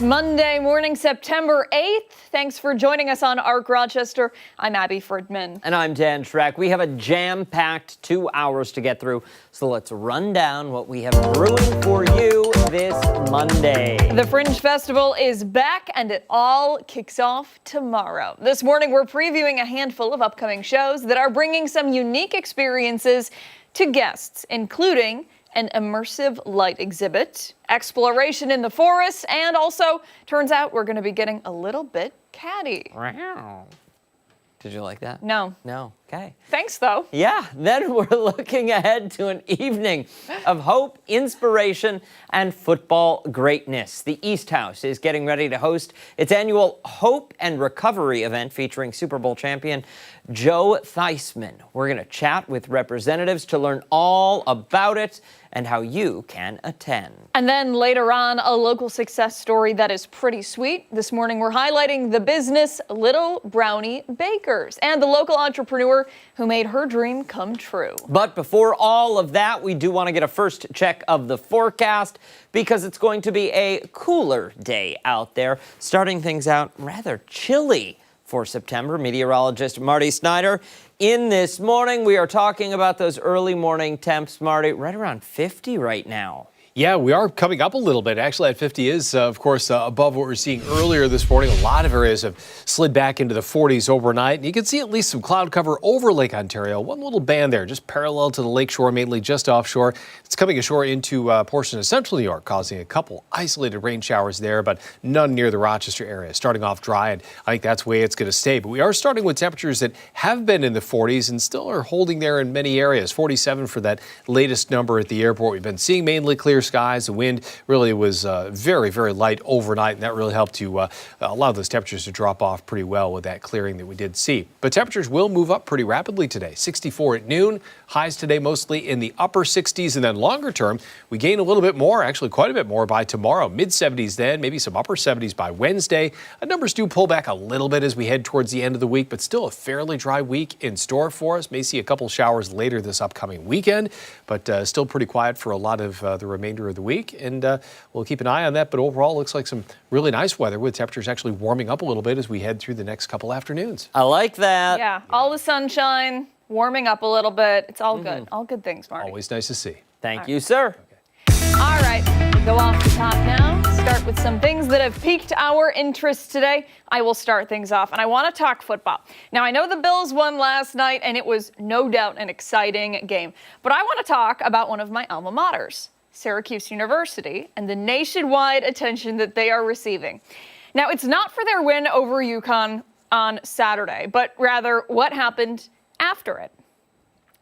Monday morning, September 8th. Thanks for joining us on ARC Rochester. I'm Abby Fridmann. And I'm Dan Schrack. We have a jam-packed 2 hours to get through, so let's run down what we have brewing for you this Monday. The Fringe Festival is back, and it all kicks off tomorrow. This morning, we're previewing a handful of upcoming shows that are bringing some unique experiences to guests, including an immersive light exhibit, exploration in the forest, and also, turns out we're going to be getting a little bit catty. Wow. Did you like that? No. No. Okay. Thanks, though. Yeah, then we're looking ahead to an evening of hope, inspiration, and football greatness. The East House is getting ready to host its annual Hope and Recovery event featuring Super Bowl champion Joe Theismann. We're going to chat with representatives to learn all about it and how you can attend. And then later on, a local success story that is pretty sweet. This morning, we're highlighting the business Little Brownie Bakers and the local entrepreneur who made her dream come true. But before all of that, we do want to get a first check of the forecast because it's going to be a cooler day out there, starting things out rather chilly for September. Meteorologist Marty Snyder in this morning. We are talking about those early morning temps, Marty, right around 50 right now. Yeah, we are coming up a little bit. Actually, at 50 is, of course, above what we were seeing earlier this morning. A lot of areas have slid back into the 40s overnight. And you can see at least some cloud cover over Lake Ontario. One little band there, just parallel to the lakeshore, mainly just offshore. It's coming ashore into a portion of central New York, causing a couple isolated rain showers there, but none near the Rochester area. Starting off dry, and I think that's the way it's going to stay. But we are starting with temperatures that have been in the 40s and still are holding there in many areas. 47 for that latest number at the airport. We've been seeing mainly clear skies. The wind really was very, very light overnight, and that really helped to allow those temperatures to drop off pretty well with that clearing that we did see. But temperatures will move up pretty rapidly today. 64 at noon. Highs today mostly in the upper 60s, and then longer term, we gain a little bit more, actually quite a bit more by tomorrow. Mid-70s then, maybe some upper 70s by Wednesday. Numbers do pull back a little bit as we head towards the end of the week, but still a fairly dry week in store for us. May see a couple showers later this upcoming weekend, but still pretty quiet for a lot of the remainder of the week, and we'll keep an eye on that. But overall, it looks like some really nice weather with temperatures actually warming up a little bit as we head through the next couple afternoons. I like that. Yeah, all the sunshine, warming up a little bit. It's all good. All good things, Marty. Always nice to see. Thank you, sir. All right, we go off the top now. Start with some things that have piqued our interest today. I will start things off, and I want to talk football. Now, I know the Bills won last night, and it was no doubt an exciting game. But I want to talk about one of my alma maters, Syracuse University, and the nationwide attention that they are receiving. Now, it's not for their win over UConn on Saturday, but rather what happened after it.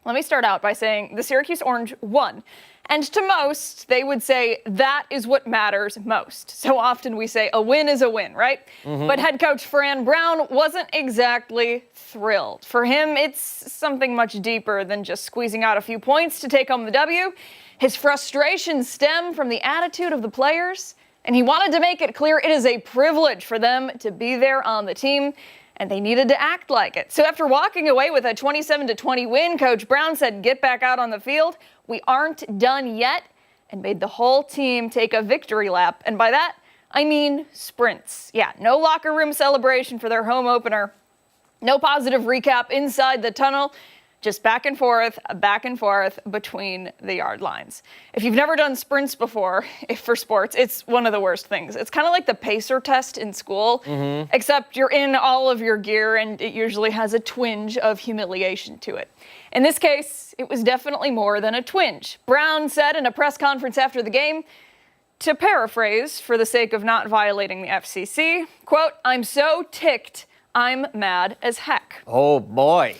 Let me start out by saying the Syracuse Orange won. And to most, they would say that is what matters most. So often we say a win is a win, right? But head coach Fran Brown wasn't exactly thrilled. For him, it's something much deeper than just squeezing out a few points to take home the W. His frustration stemmed from the attitude of the players, and he wanted to make it clear it is a privilege for them to be there on the team, and they needed to act like it. So after walking away with a 27-20 win, Coach Brown said, "Get back out on the field. We aren't done yet," and made the whole team take a victory lap. And by that, I mean sprints. Yeah, no locker room celebration for their home opener. No positive recap inside the tunnel. Just back and forth between the yard lines. If you've never done sprints before for sports, it's one of the worst things. It's kind of like the pacer test in school, except you're in all of your gear and it usually has a twinge of humiliation to it. In this case, it was definitely more than a twinge. Brown said in a press conference after the game, to paraphrase for the sake of not violating the FCC, quote, "I'm so ticked, I'm mad as heck." Oh, boy.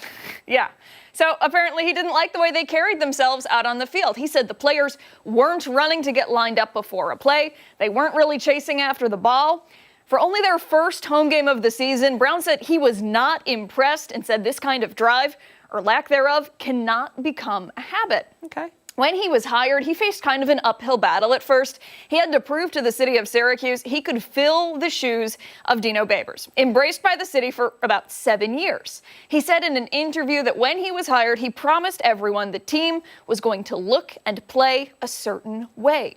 Yeah. So apparently he didn't like the way they carried themselves out on the field. He said the players weren't running to get lined up before a play. They weren't really chasing after the ball. For only their first home game of the season, Brown said he was not impressed and said this kind of drive, or lack thereof, cannot become a habit. Okay. When he was hired, he faced kind of an uphill battle at first. He had to prove to the city of Syracuse he could fill the shoes of Dino Babers, embraced by the city for about 7 years. He said in an interview that when he was hired, he promised everyone the team was going to look and play a certain way.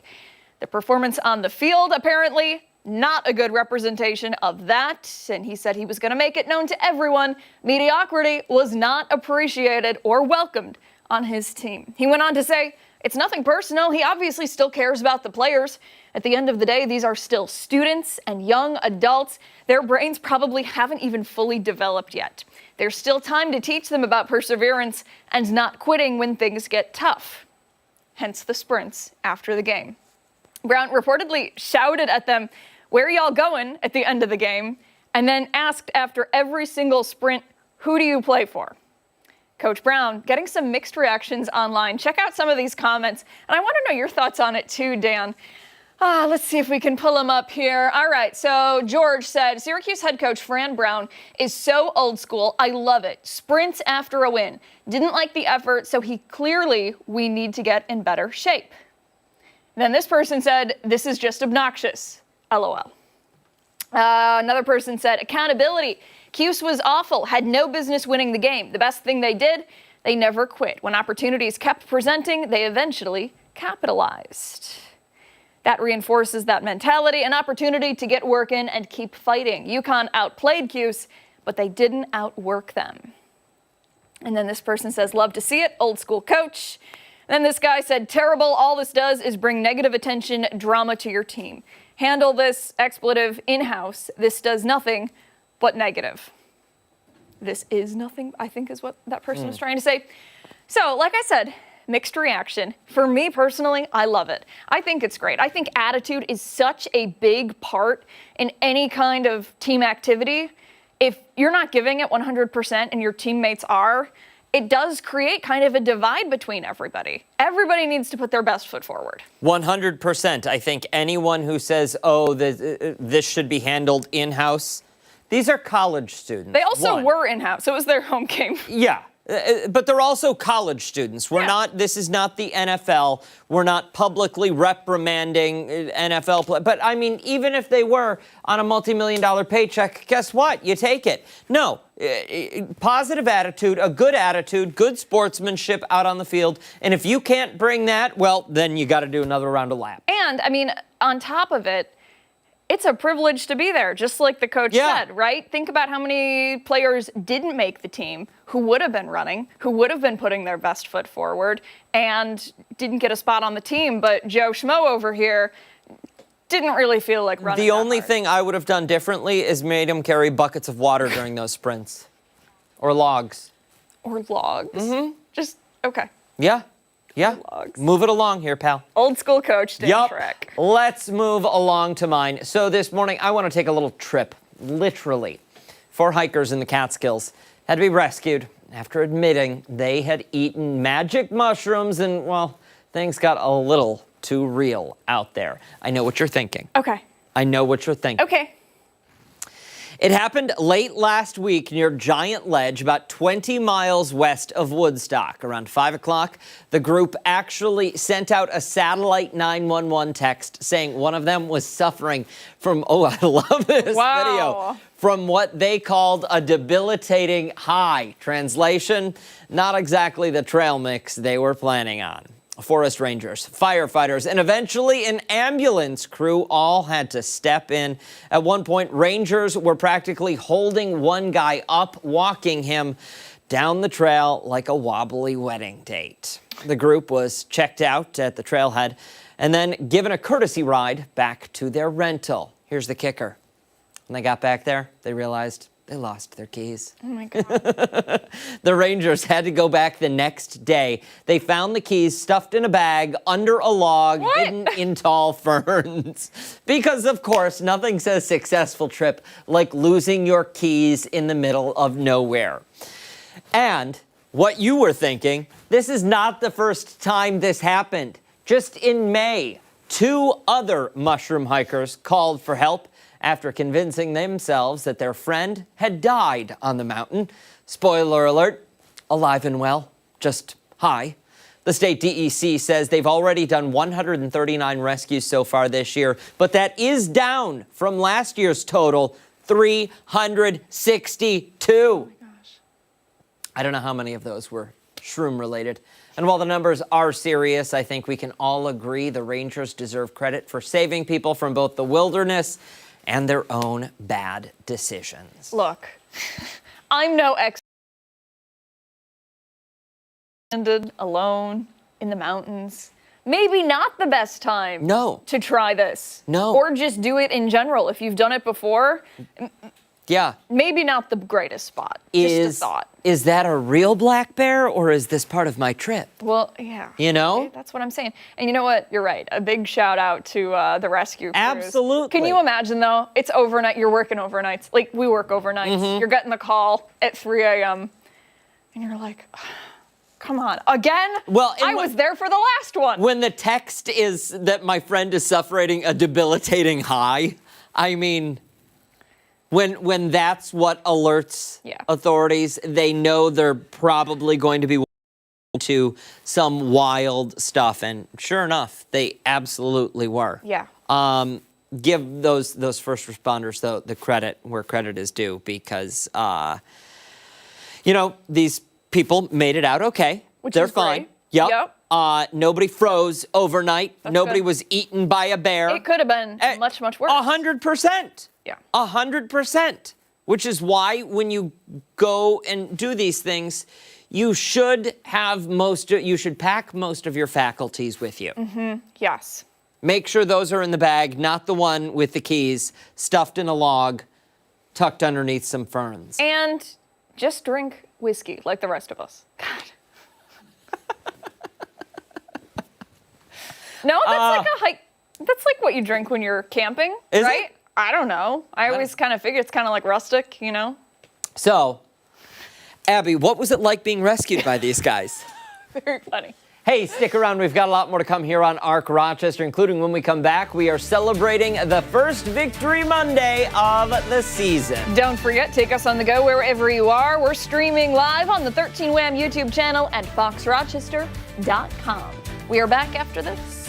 The performance on the field apparently not a good representation of that, and he said he was going to make it known to everyone mediocrity was not appreciated or welcomed on his team. He went on to say, it's nothing personal. He obviously still cares about the players. At the end of the day, these are still students and young adults. Their brains probably haven't even fully developed yet. There's still time to teach them about perseverance and not quitting when things get tough. Hence the sprints after the game. Brown reportedly shouted at them, "Where are y'all going?" at the end of the game, and then asked after every single sprint, "Who do you play for?" Coach Brown getting some mixed reactions online. Check out some of these comments, and I want to know your thoughts on it too, Dan. Let's see if we can pull them up here. All right, so George said, Syracuse head coach Fran Brown is so old school. I love it. Sprints after a win. Didn't like the effort, so we need to get in better shape. Then this person said, this is just obnoxious. LOL. Another person said, accountability. Cuse was awful, had no business winning the game. The best thing they did, they never quit. When opportunities kept presenting, they eventually capitalized. That reinforces that mentality, an opportunity to get work in and keep fighting. UConn outplayed Cuse, but they didn't outwork them. And then this person says, love to see it, old school coach. And then this guy said, terrible, all this does is bring negative attention, drama to your team. Handle this expletive in-house. This does nothing but negative. This is nothing, I think is what that person was trying to say. So, like I said, mixed reaction. For me personally, I love it. I think it's great. I think attitude is such a big part in any kind of team activity. If you're not giving it 100% and your teammates are, it does create kind of a divide between everybody. Everybody needs to put their best foot forward. 100%. I think anyone who says, oh, this should be handled in-house, these are college students. They also were in-house. It was their home game. Yeah. But they're also college students. This is not the NFL. We're not publicly reprimanding NFL play. But I mean, even if they were on a multi-million-dollar paycheck, guess what? You take it. No, positive attitude, a good attitude, good sportsmanship out on the field. And if you can't bring that, well, then you got to do another round of laps. And I mean, on top of it, it's a privilege to be there, just like the coach said, right? Think about how many players didn't make the team who would have been running, who would have been putting their best foot forward, and didn't get a spot on the team. But Joe Schmo over here didn't really feel like running. The only thing I would have done differently is made him carry buckets of water during those sprints. Or logs. Or logs? Mm-hmm. Just, okay. Yeah. Yeah, move it along here, pal. Old school coach, Schrack. Let's move along to mine. So this morning, I want to take a little trip, literally. 4 hikers in the Catskills had to be rescued after admitting they had eaten magic mushrooms and, well, things got a little too real out there. I know what you're thinking. Okay. I know what you're thinking. Okay. It happened late last week near Giant Ledge, about 20 miles west of Woodstock. Around 5 o'clock, the group actually sent out a satellite 911 text saying one of them was suffering from, oh, I love this video, from what they called a debilitating high. Translation, not exactly the trail mix they were planning on. Forest rangers, firefighters, and eventually an ambulance crew all had to step in. At one point, rangers were practically holding one guy up, walking him down the trail like a wobbly wedding date. The group was checked out at the trailhead and then given a courtesy ride back to their rental. Here's the kicker. When they got back there, they realized they lost their keys. Oh, my God. The Rangers had to go back the next day. They found the keys stuffed in a bag under a log hidden in tall ferns. Because, of course, nothing says successful trip like losing your keys in the middle of nowhere. And what you were thinking, this is not the first time this happened. Just in May, 2 other mushroom hikers called for help after convincing themselves that their friend had died on the mountain. Spoiler alert, alive and well, just high. The state DEC says they've already done 139 rescues so far this year, but that is down from last year's total, 362. Oh my gosh. I don't know how many of those were shroom related. And while the numbers are serious, I think we can all agree the Rangers deserve credit for saving people from both the wilderness and their own bad decisions. Look, I'm no expert. Alone in the mountains. Maybe not the best time to try this. No. Or just do it in general. If you've done it before, yeah, maybe not the greatest spot. Just a thought. Is that a real black bear, or is this part of my trip? Well, yeah. You know? Okay, that's what I'm saying. And you know what? You're right. A big shout out to the rescue crews. Absolutely. Can you imagine, though? It's overnight. You're working overnights. Like, we work overnights. Mm-hmm. You're getting the call at 3 a.m. And you're like, come on, again? Well, I was there for the last one. When the text is that my friend is suffering a debilitating high, I mean, when that's what alerts authorities, they know they're probably going to be to some wild stuff, and sure enough, they absolutely were. Yeah. Give those first responders though the credit where credit is due, because these people made it out okay. They're fine. Yep. Nobody froze overnight. Nobody was eaten by a bear. It could have been much, much worse. 100%. Yeah. 100%. Which is why when you go and do these things, you should pack most of your faculties with you. Mm-hmm. Yes. Make sure those are in the bag, not the one with the keys, stuffed in a log, tucked underneath some ferns. And just drink whiskey like the rest of us. God. No, that's like a hike. That's like what you drink when you're camping, right? It? I don't know. I always kind of figure it's kind of like rustic, you know? So, Abby, what was it like being rescued by these guys? Very funny. Hey, stick around. We've got a lot more to come here on ARC Rochester, including when we come back, we are celebrating the first Victory Monday of the season. Don't forget, take us on the go wherever you are. We're streaming live on the 13 Wham YouTube channel and foxrochester.com. We are back after this.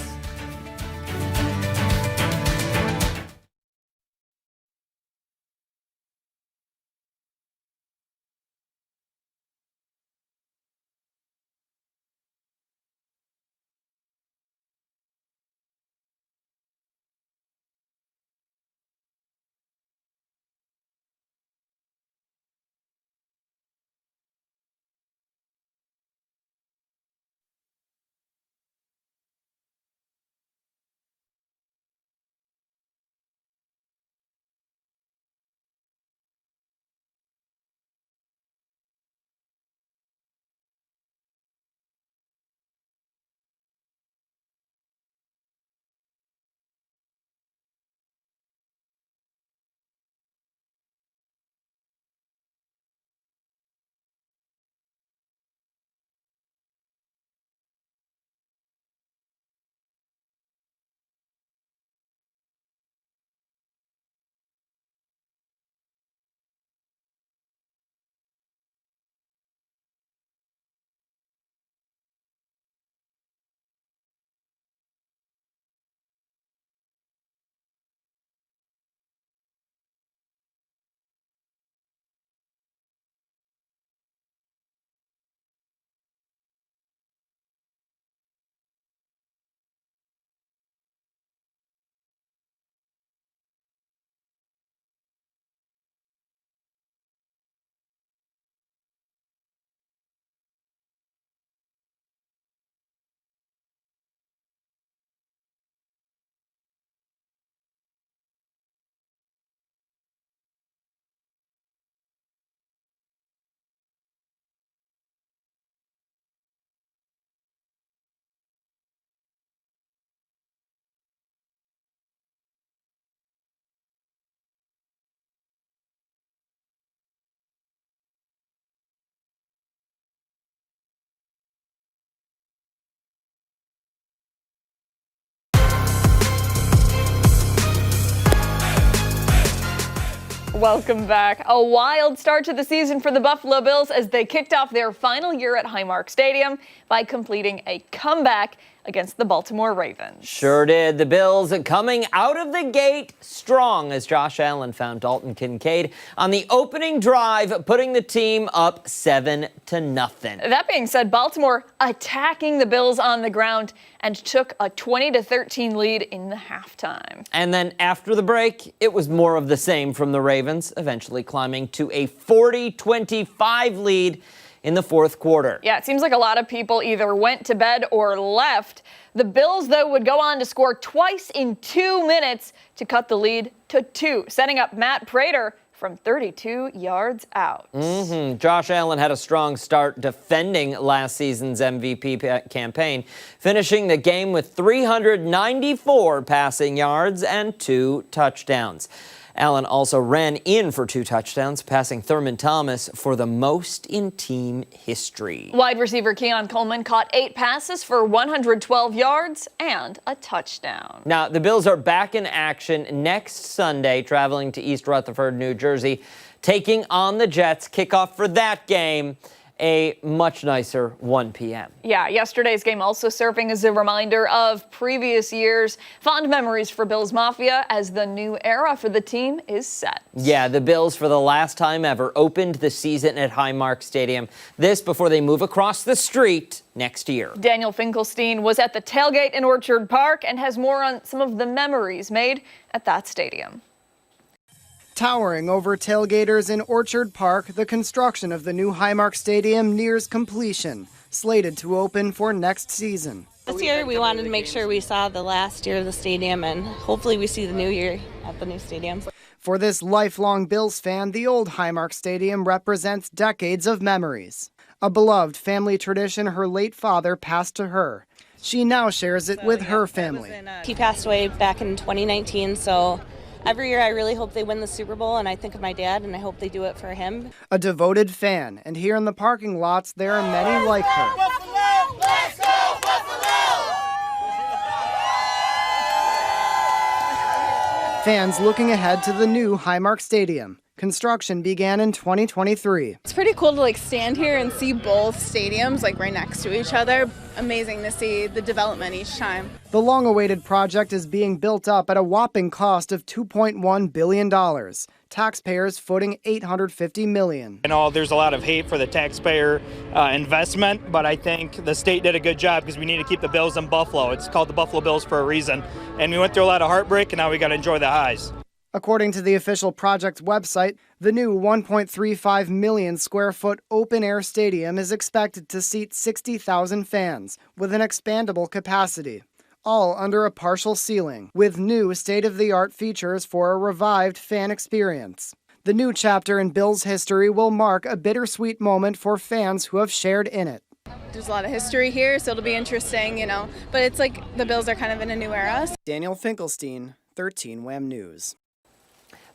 Welcome back. A wild start to the season for the Buffalo Bills as they kicked off their final year at Highmark Stadium by completing a comeback against the Baltimore Ravens. Sure did. The Bills coming out of the gate strong as Josh Allen found Dalton Kincaid on the opening drive, putting the team up 7-0. That being said, Baltimore attacking the Bills on the ground and took a 20-13 lead in the halftime. And then after the break, it was more of the same from the Ravens, eventually climbing to a 40-25 lead in the fourth quarter. Yeah, it seems like a lot of people either went to bed or left. The Bills, though, would go on to score twice in 2 minutes to cut the lead to 2, setting up Matt Prater from 32 yards out. Josh Allen had a strong start defending last season's MVP campaign, finishing the game with 394 passing yards and 2 touchdowns. Allen also ran in for 2 touchdowns, passing Thurman Thomas for the most in team history. Wide receiver Keon Coleman caught 8 passes for 112 yards and a touchdown. Now, the Bills are back in action next Sunday, traveling to East Rutherford, New Jersey, taking on the Jets. Kickoff for that game, a much nicer 1 p.m. Yeah, yesterday's game also serving as a reminder of previous years. Fond memories for Bills Mafia as the new era for the team is set. Yeah, the Bills, for the last time ever, opened the season at Highmark Stadium. This before they move across the street next year. Daniel Finkelstein was at the tailgate in Orchard Park and has more on some of the memories made at that stadium. Towering over tailgaters in Orchard Park, the construction of the new Highmark Stadium nears completion, slated to open for next season. This year we wanted to make sure we saw the last year of the stadium, and hopefully we see the new year at the new stadium. For this lifelong Bills fan, the old Highmark Stadium represents decades of memories. A beloved family tradition her late father passed to her. She now shares it with her family. He passed away back in 2019, so every year I really hope they win the Super Bowl, and I think of my dad, and I hope they do it for him. A devoted fan, and here in the parking lots there are many like her. Buffalo! Let's go, Buffalo! Fans looking ahead to the new Highmark Stadium. Construction began in 2023. It's pretty cool to stand here and see both stadiums right next to each other. Amazing to see the development each time. The long-awaited project is being built up at a whopping cost of $2.1 billion. Taxpayers footing $850 million. I know there's a lot of hate for the taxpayer investment, but I think the state did a good job because we need to keep the Bills in Buffalo. It's called the Buffalo Bills for a reason. And we went through a lot of heartbreak, and now we got to enjoy the highs. According to the official project website, the new 1.35 million square foot open-air stadium is expected to seat 60,000 fans with an expandable capacity, all under a partial ceiling, with new state-of-the-art features for a revived fan experience. The new chapter in Bills history will mark a bittersweet moment for fans who have shared in it. There's a lot of history here, so it'll be interesting, but it's the Bills are kind of in a new era. Daniel Finkelstein, 13 WHAM News.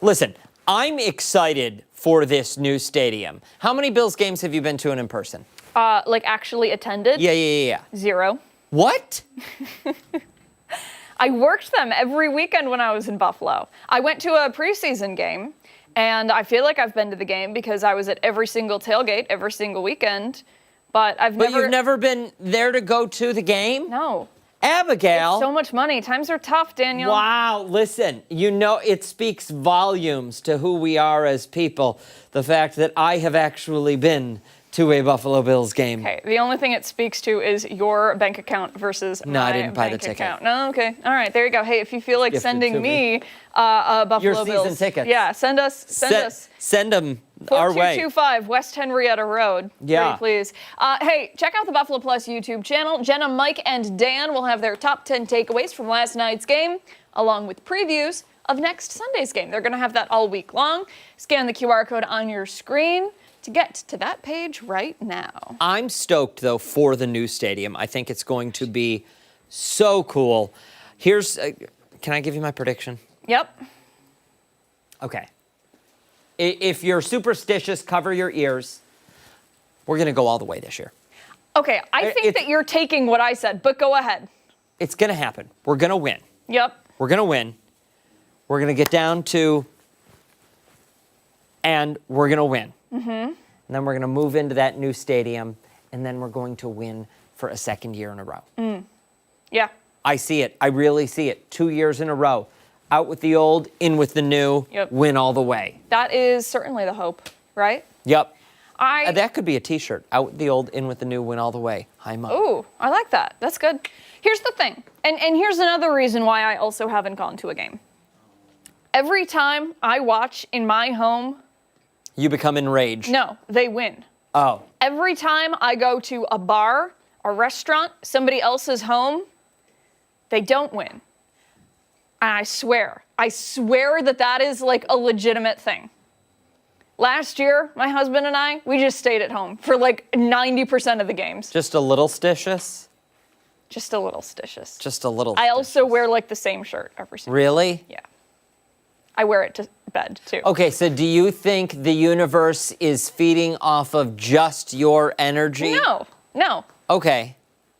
Listen, I'm excited for this new stadium. How many Bills games have you been to in person? Actually attended? Yeah. 0. What? I worked them every weekend when I was in Buffalo. I went to a preseason game, and I feel like I've been to the game because I was at every single tailgate every single weekend, but you've never been there to go to the game? No. Abigail. It's so much money. Times are tough, Daniel. Wow, listen, it speaks volumes to who we are as people, the fact that I have actually been to a Buffalo Bills game. Okay, the only thing it speaks to is your bank account versus No, my I didn't buy the bank ticket. account. No, okay. All right, there you go. Hey, if you feel like Gifted sending to me a Buffalo your Bills. season tickets. Yeah, send us. Send them our way. 4225 West Henrietta Road. Yeah. Pretty please. Hey, check out the Buffalo Plus YouTube channel. Jenna, Mike, and Dan will have their top 10 takeaways from last night's game, along with previews of next Sunday's game. They're going to have that all week long. Scan the QR code on your screen to get to that page right now. I'm stoked, though, for the new stadium. I think it's going to be so cool. Here's, can I give you my prediction? Yep. Okay. If you're superstitious, cover your ears. We're going to go all the way this year. Okay, I think that you're taking what I said, but go ahead. It's going to happen. We're going to win. Yep. We're going to win. We're going to get down to, and we're going to win. Mm-hmm. And then we're going to move into that new stadium, and then we're going to win for a second year in a row. Yeah. I see it. I really see it. 2 years in a row. Out with the old, in with the new, win all the way. That is certainly the hope, right? Yep. That could be a t-shirt. Out with the old, in with the new, win all the way. Hi, Mom. Ooh, I like that. That's good. Here's the thing, and here's another reason why I also haven't gone to a game. Every time I watch in my home... You become enraged. No, they win. Oh. Every time I go to a bar, a restaurant, somebody else's home, they don't win. And I swear that that is like a legitimate thing. Last year, my husband and I, we just stayed at home for like 90% of the games. Just a little stitious? Just a little stitious. Just a little I also wear like the same shirt every single day. Really? Yeah. I wear it to bed too. Okay, so do you think the universe is feeding off of just your energy? No. Okay.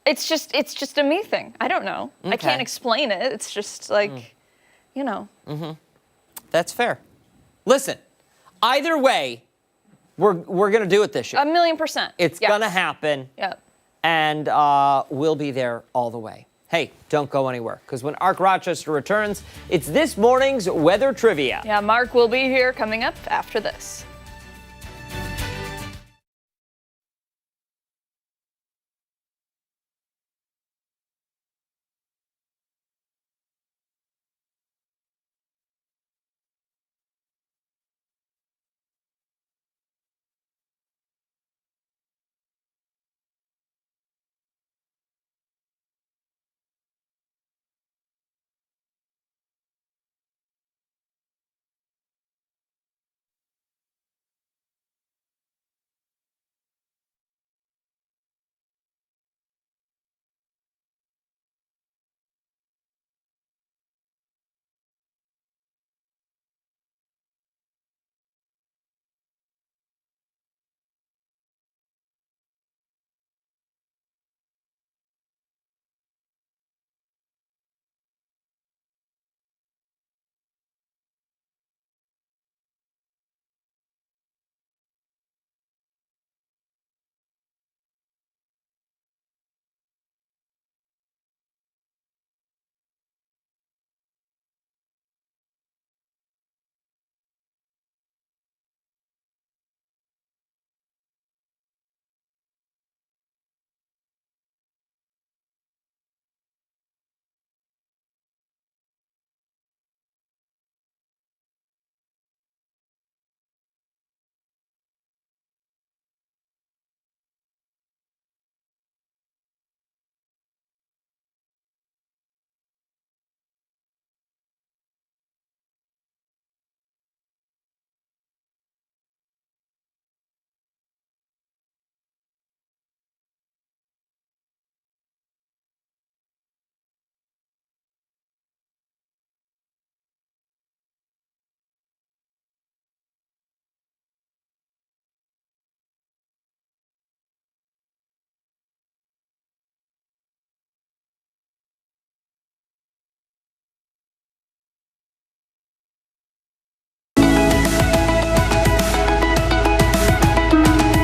It's just a me thing. I don't know. Okay. I can't explain it. It's just like, you know. Mm-hmm. That's fair. Listen, either way, we're going to do it this year. 1,000,000%. It's going to happen. Yep. And we'll be there all the way. Hey, don't go anywhere, because when ARC Rochester returns, it's this morning's weather trivia. Yeah, Mark will be here coming up after this.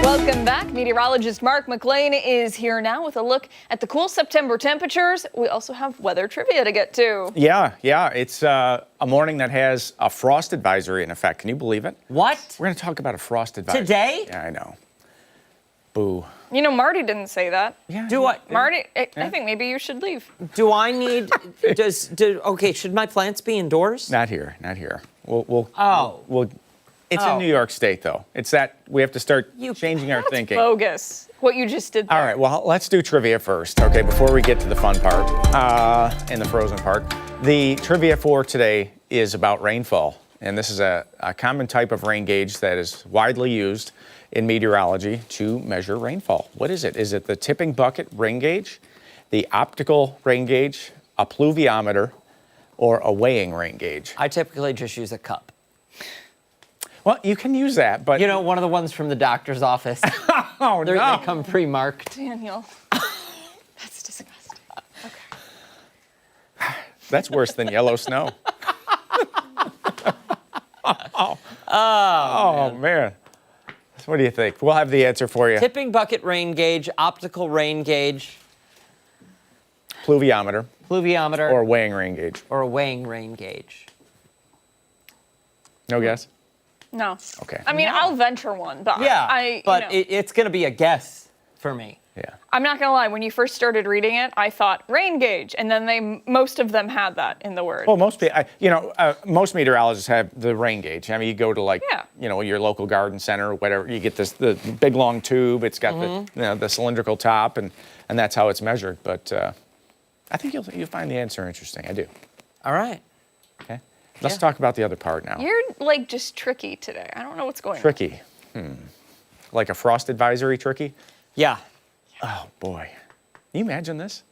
Welcome back. Meteorologist Mark McLean is here now with a look at the cool September temperatures. We also have weather trivia to get to. Yeah. It's a morning that has a frost advisory in effect. Can you believe it? What? We're going to talk about a frost advisory. Today? Yeah, I know. Boo. You know, Marty didn't say that. Yeah. Do I? Marty, I think maybe you should leave. Do I need? Okay? Should my plants be indoors? Not here. It's in New York State, though. It's that we have to start changing our thinking. Bogus. What you just did there. All right, well, let's do trivia first, okay, before we get to the fun part and the frozen part. The trivia for today is about rainfall, and this is a common type of rain gauge that is widely used in meteorology to measure rainfall. What is it? Is it the tipping bucket rain gauge, the optical rain gauge, a pluviometer, or a weighing rain gauge? I typically just use a cup. Well, you can use that, but... You know, one of the ones from the doctor's office. Oh, They no. come pre-marked. Daniel. That's disgusting. Okay. That's worse than yellow snow. Man. So what do you think? We'll have the answer for you. Tipping bucket rain gauge, optical rain gauge. pluviometer. Pluviometer. Or weighing rain gauge. Or a weighing rain gauge. No guess? No. Okay. I mean, I'll venture one, but it's going to be a guess for me. Yeah. I'm not gonna lie. When you first started reading it, I thought rain gauge, and then most of them had that in the word. Well, most most meteorologists have the rain gauge. I mean, you go to your local garden center or whatever. You get the big long tube. It's got the cylindrical top, and that's how it's measured. But I think you'll find the answer interesting. I do. All right. Okay. Let's talk about the other part now. You're just tricky today. I don't know what's going on. Tricky. Like a frost advisory tricky? Yeah. Oh, boy. Can you imagine this?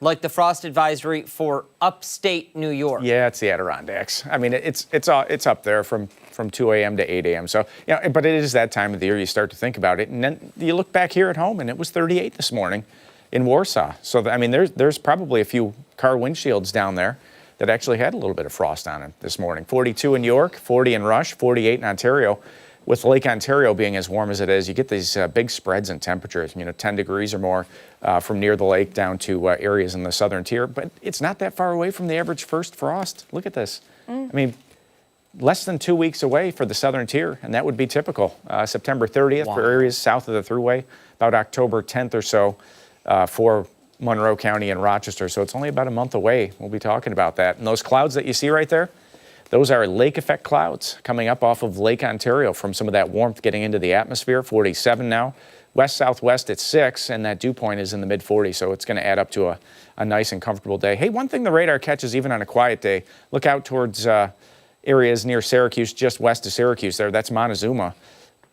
Like the frost advisory for upstate New York. Yeah, it's the Adirondacks. I mean, it's up there from 2 a.m. to 8 a.m. So, but it is that time of the year you start to think about it. And then you look back here at home, and it was 38 this morning in Warsaw. So, I mean, there's probably a few car windshields down there that actually had a little bit of frost on it this morning. 42 in York, 40 in Rush, 48 in Ontario. With Lake Ontario being as warm as it is, you get these big spreads in temperatures, 10 degrees or more from near the lake down to areas in the southern tier. But it's not that far away from the average first frost. Look at this. I mean, less than 2 weeks away for the southern tier, and that would be typical. September 30th for areas south of the Thruway, about October 10th or so for Monroe County and Rochester. So it's only about a month away. We'll be talking about that. And those clouds that you see right there, those are lake effect clouds coming up off of Lake Ontario from some of that warmth getting into the atmosphere. 47 now. West-southwest at 6, and that dew point is in the mid-40s, so it's going to add up to a nice and comfortable day. Hey, one thing the radar catches even on a quiet day, look out towards areas near Syracuse, just west of Syracuse there. That's Montezuma,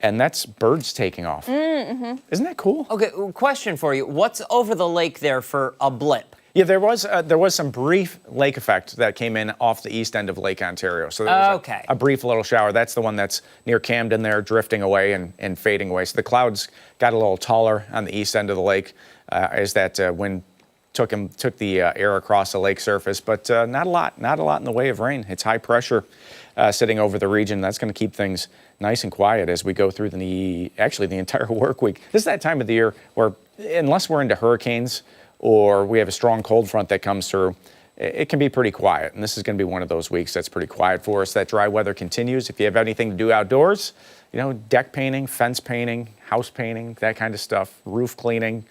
and that's birds taking off. Isn't that cool? Okay, question for you. What's over the lake there for a blip? Yeah, there was some brief lake effect that came in off the east end of Lake Ontario. So there was a brief little shower. That's the one that's near Camden there, drifting away and fading away. So the clouds got a little taller on the east end of the lake as that wind took the air across the lake surface. But not a lot in the way of rain. It's high pressure sitting over the region. That's going to keep things nice and quiet as we go through the entire work week. This is that time of the year where, unless we're into hurricanes or we have a strong cold front that comes through, it can be pretty quiet. And this is going to be one of those weeks that's pretty quiet for us. That dry weather continues. If you have anything to do outdoors, deck painting, fence painting, house painting, that kind of stuff, roof cleaning,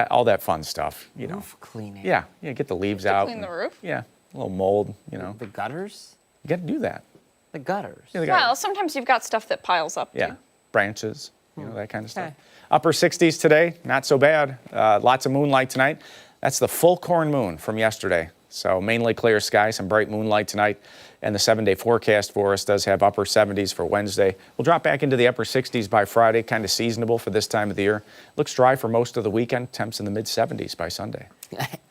all that fun stuff. Roof cleaning. Yeah, get the leaves out. Clean the roof? Yeah, a little mold, The gutters? You got to do that. The gutters. Yeah, Well, sometimes you've got stuff that piles up. Yeah, branches, that kind of stuff. Upper 60s today, not so bad. Lots of moonlight tonight. That's the full corn moon from yesterday. So mainly clear sky, some bright moonlight tonight. And the 7-day forecast for us does have upper 70s for Wednesday. We'll drop back into the upper 60s by Friday, kind of seasonable for this time of the year. Looks dry for most of the weekend. Temps in the mid 70s by Sunday.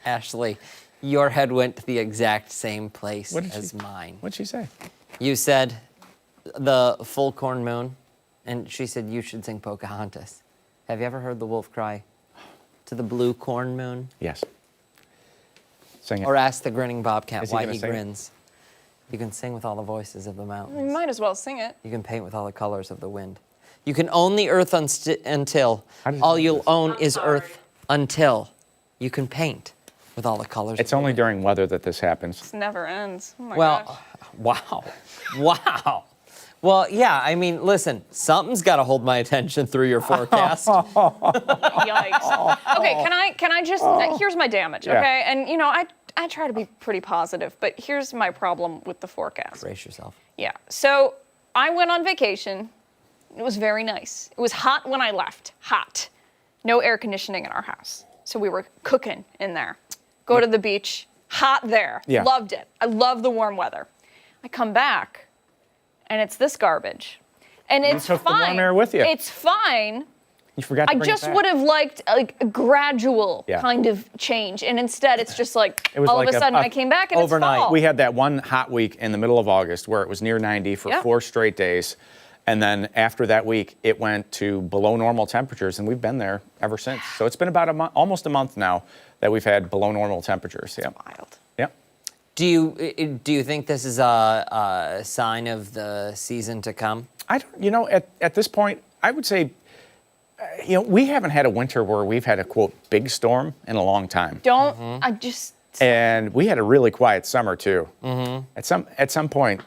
Ashley, your head went to the exact same place as mine. What'd she say? You said the full corn moon, and she said you should sing Pocahontas. Have you ever heard the wolf cry to the blue corn moon? Yes. Sing it. Or ask the grinning bobcat why he sing grins. You can sing with all the voices of the mountains. You might as well sing it. You can paint with all the colors of the wind. You can own the earth until all you'll own is earth until you can paint with all the colors. It's only during weather that this happens. This never ends. Oh my Well, gosh. wow. Well, yeah, I mean, listen, something's got to hold my attention through your forecast. Yikes. Okay, can I just, here's my damage, okay? And, I try to be pretty positive, but here's my problem with the forecast. Brace yourself. Yeah, so I went on vacation. It was very nice. It was hot when I left, hot. No air conditioning in our house. So we were cooking in there. Go to the beach, hot there. Yeah. Loved it. I love the warm weather. I come back, and it's this garbage. And it's took fine. the warm air with you. It's fine. You forgot to I bring it just back. would have liked a gradual Yeah. kind of change, and instead it's just like It was all like of a sudden I came back and overnight. it's fall. We had that one hot week in the middle of August where it was near 90 for 4 straight days. And then after that week, it went to below normal temperatures, and we've been there ever since. So it's been about almost a month now that we've had below normal temperatures. Yeah. Wild. Yeah. Do you think this is a sign of the season to come? I don't, at this point, I would say you know, we haven't had a winter where we've had a, quote, big storm in a long time. I just... And we had a really quiet summer, too. At some point,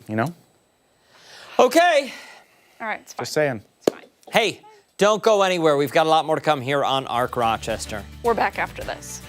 you know? Okay. All right, it's fine. Just saying. It's fine. Hey, don't go anywhere. We've got a lot more to come here on ARC Rochester. We're back after this.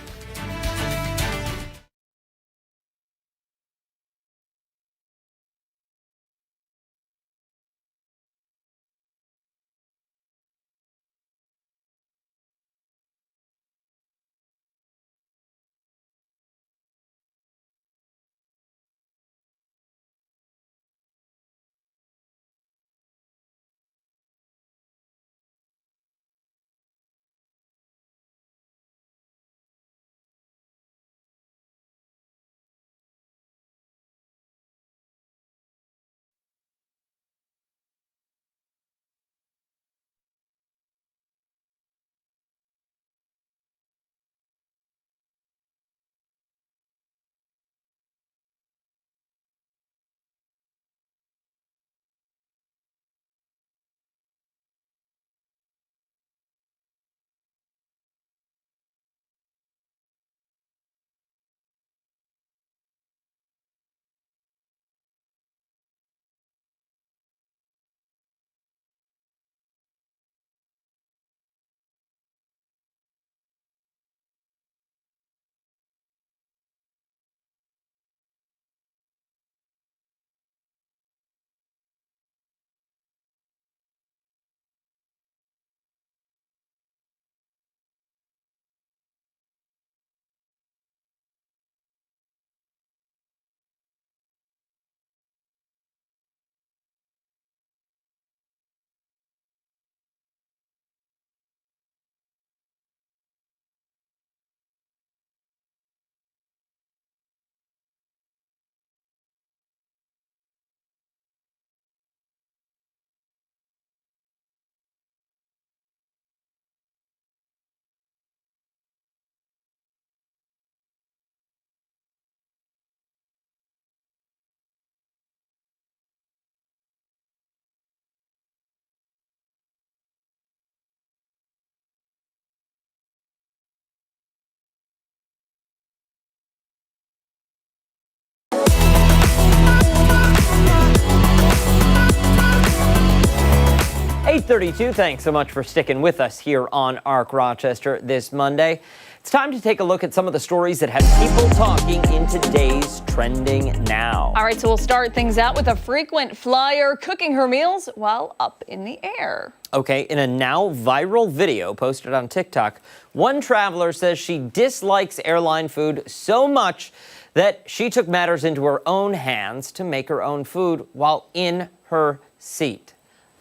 .32, thanks so much for sticking with us here on ARC Rochester this Monday. It's time to take a look at some of the stories that have people talking in today's trending now. All right, so we'll start things out with a frequent flyer cooking her meals while up in the air. Okay, in a now viral video posted on TikTok, one traveler says she dislikes airline food so much that she took matters into her own hands to make her own food while in her seat.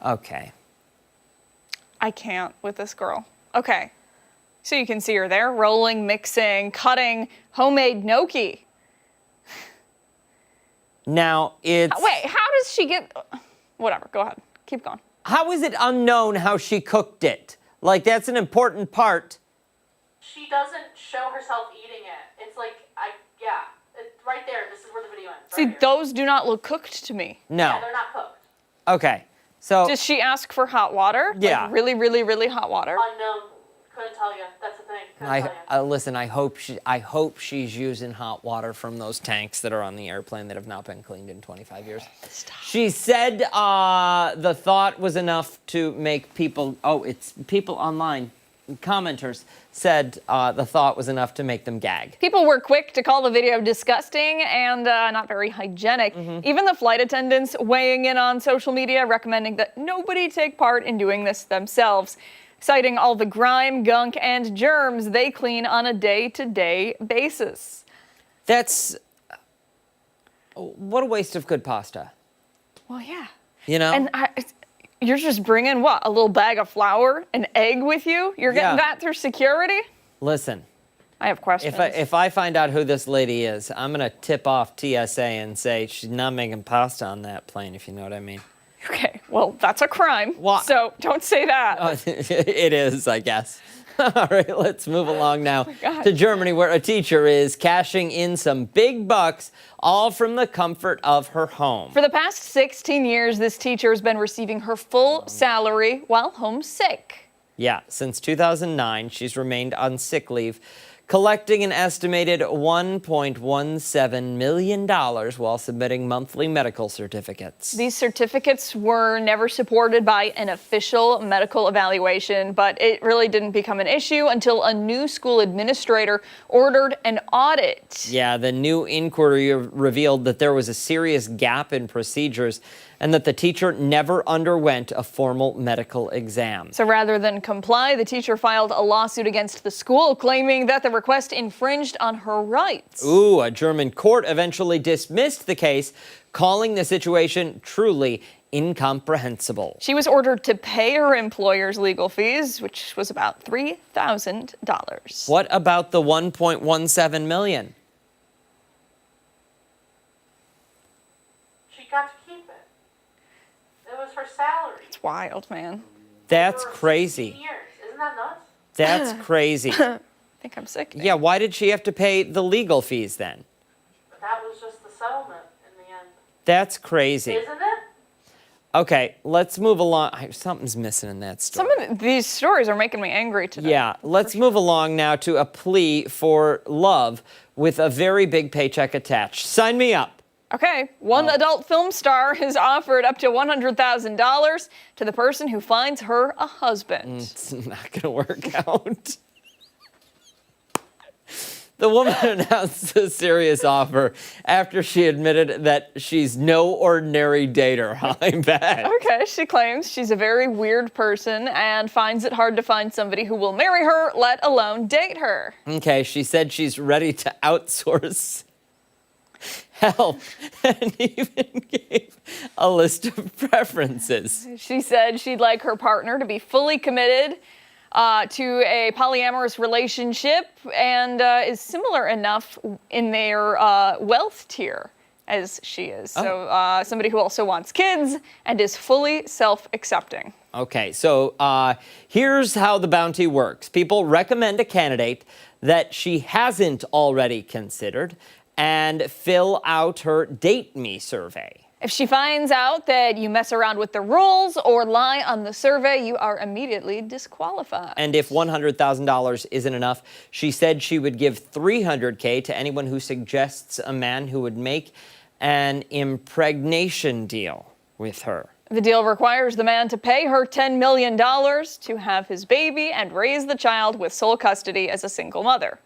Okay. I can't with this girl. Okay, so you can see her there, rolling, mixing, cutting homemade gnocchi. Now it's... Wait, how does she get... Whatever, go ahead, keep going. How is it unknown how she cooked it? Like, that's an important part. She doesn't show herself eating it. It's like, it's right there. This is where the video ends. See, those do not look cooked to me. No. Yeah, they're not cooked. Okay, so... Does she ask for hot water? Yeah. Like really, really, really hot water? Unknown. Couldn't tell you. That's the thing. Couldn't tell you. Listen, I hope she's using hot water from those tanks that are on the airplane that have not been cleaned in 25 years. Stop. She said the thought was enough to make people... Oh, it's people online. Commenters said the thought was enough to make them gag. People were quick to call the video disgusting and not very hygienic. Even the flight attendants weighing in on social media, recommending that nobody take part in doing this themselves, citing all the grime, gunk, and germs they clean on a day-to-day basis. That's... What a waste of good pasta. Well, yeah. You know? And you're just bringing, what, a little bag of flour, an egg with you? You're getting that through security? Llisten. I have questions. If I find out who this lady is, I'm going to tip off TSA and say she's not making pasta on that plane, if you know what I mean. Okay, well, that's a crime. So don't say that. It is, I guess. All right, let's move along now to Germany, where a teacher is cashing in some big bucks, all from the comfort of her home. For the past 16 years, this teacher has been receiving her full salary while homesick. Yeah, since 2009, she's remained on sick leave, collecting an estimated $1.17 million while submitting monthly medical certificates. These certificates were never supported by an official medical evaluation, but it really didn't become an issue until a new school administrator ordered an audit. Yeah, the new inquiry revealed that there was a serious gap in procedures and that the teacher never underwent a formal medical exam. So rather than comply, the teacher filed a lawsuit against the school, claiming that the request infringed on her rights. Ooh, a German court eventually dismissed the case, calling the situation truly incomprehensible. She was ordered to pay her employer's legal fees, which was about $3,000. What about the $1.17 million? She got to keep it. It was her salary. It's wild, man. That's For crazy. 16 years. Isn't that nuts? That's crazy. I think I'm sick. Yeah, why did she have to pay the legal fees then? That was just the settlement in the end. That's crazy. Isn't it? Okay, let's move along. Something's missing in that story. Some of these stories are making me angry today. Yeah, let's move along now to a plea for love with a very big paycheck attached. Sign me up. Okay, one adult film star has offered up to $100,000 to the person who finds her a husband. It's not going to work out. The woman announced a serious offer after she admitted that she's no ordinary dater. I bet. Okay, she claims she's a very weird person and finds it hard to find somebody who will marry her, let alone date her. Okay, she said she's ready to outsource help and even gave a list of preferences. She said she'd like her partner to be fully committed to a polyamorous relationship and is similar enough in their wealth tier as she is. So somebody who also wants kids and is fully self-accepting. Okay, so here's how the bounty works. People recommend a candidate that she hasn't already considered and fill out her Date Me survey. If she finds out that you mess around with the rules or lie on the survey, you are immediately disqualified. And if $100,000 isn't enough, she said she would give $300K to anyone who suggests a man who would make an impregnation deal with her. The deal requires the man to pay her $10 million to have his baby and raise the child with sole custody as a single mother.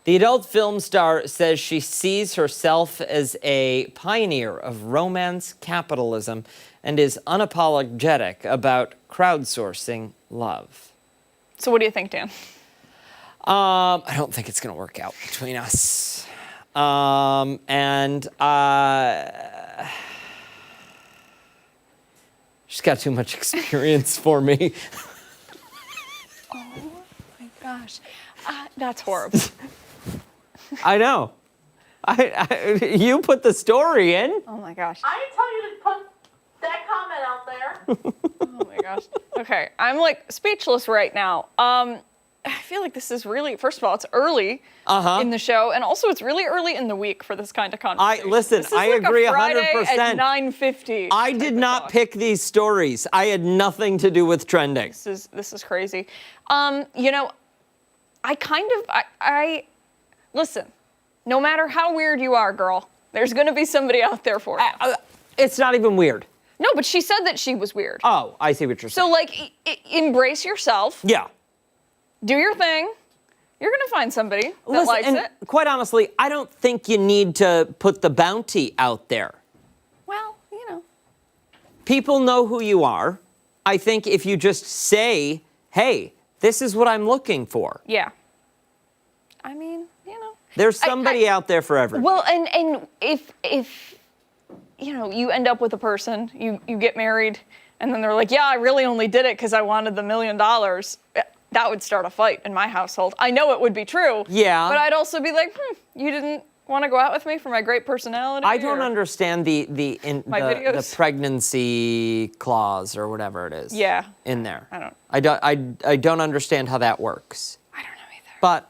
The adult film star says she sees herself as a pioneer of romance capitalism and is unapologetic about crowdsourcing love. So what do you think, Dan? I don't think it's going to work out between us. She's got too much experience for me. Oh my gosh, that's horrible. I know. You put the story in. Oh my gosh. I didn't tell you to put that comment out there. Oh my gosh. Okay, I'm like speechless right now. I feel like this is really, first of all, it's early in the show, and also it's really early in the week for this kind of conversation. Listen, this is I like agree a Friday 100%. at 9:50. I did not pick these stories. I had nothing to do with trending. This is crazy. You know, I listen, no matter how weird you are, girl, there's going to be somebody out there for you. It's not even weird. No, but she said that she was weird. Oh, I see what you're saying. So, like, embrace yourself. Yeah. Do your thing. You're going to find somebody that likes it. Quite honestly, I don't think you need to put the bounty out there. Well, you know. People know who you are. I think if you just say, hey, this is what I'm looking for. Yeah. I mean, you know. There's somebody out there for everyone. Well, and if you know, you end up with a person, you get married, and then they're like, yeah, I really only did it because I wanted the $1 million. That would start a fight in my household. I know it would be true. Yeah. But I'd also be like, you didn't Want to go out with me for my great personality? I don't understand the videos? pregnancy clause or whatever it is. Yeah. In there. I don't. I don't understand how that works. I don't know either. But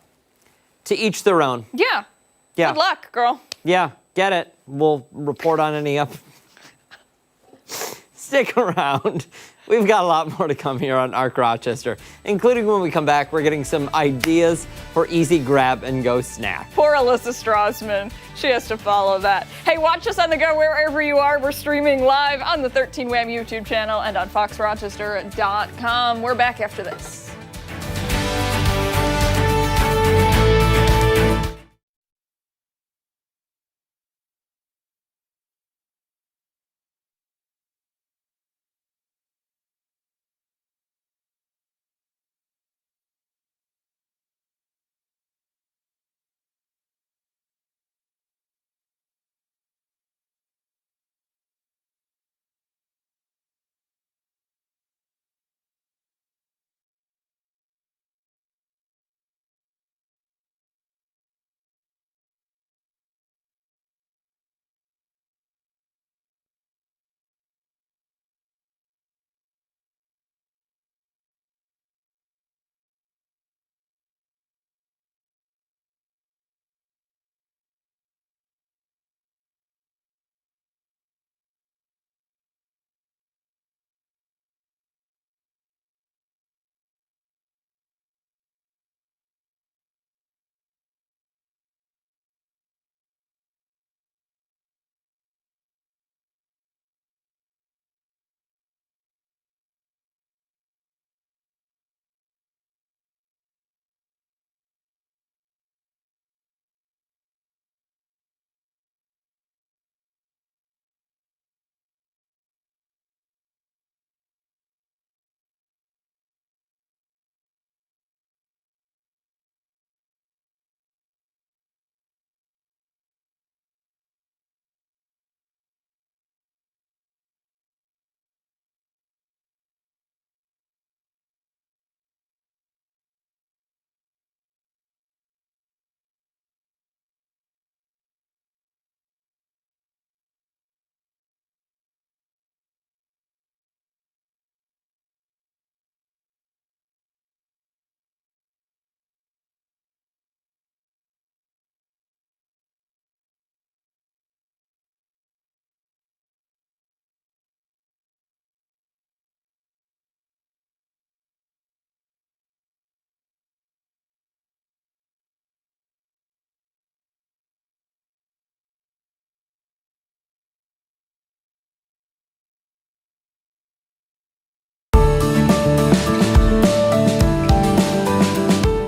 to each their own. Yeah. Yeah. Good luck, girl. Yeah, get it. We'll report on any up. Stick around. We've got a lot more to come here on ARC Rochester, including when we come back, we're getting some ideas for easy grab and go snack. Poor Alyssa Strassman. She has to follow that. Hey, watch us on the go wherever you are. We're streaming live on the 13 Wham YouTube channel and on foxrochester.com. We're back after this.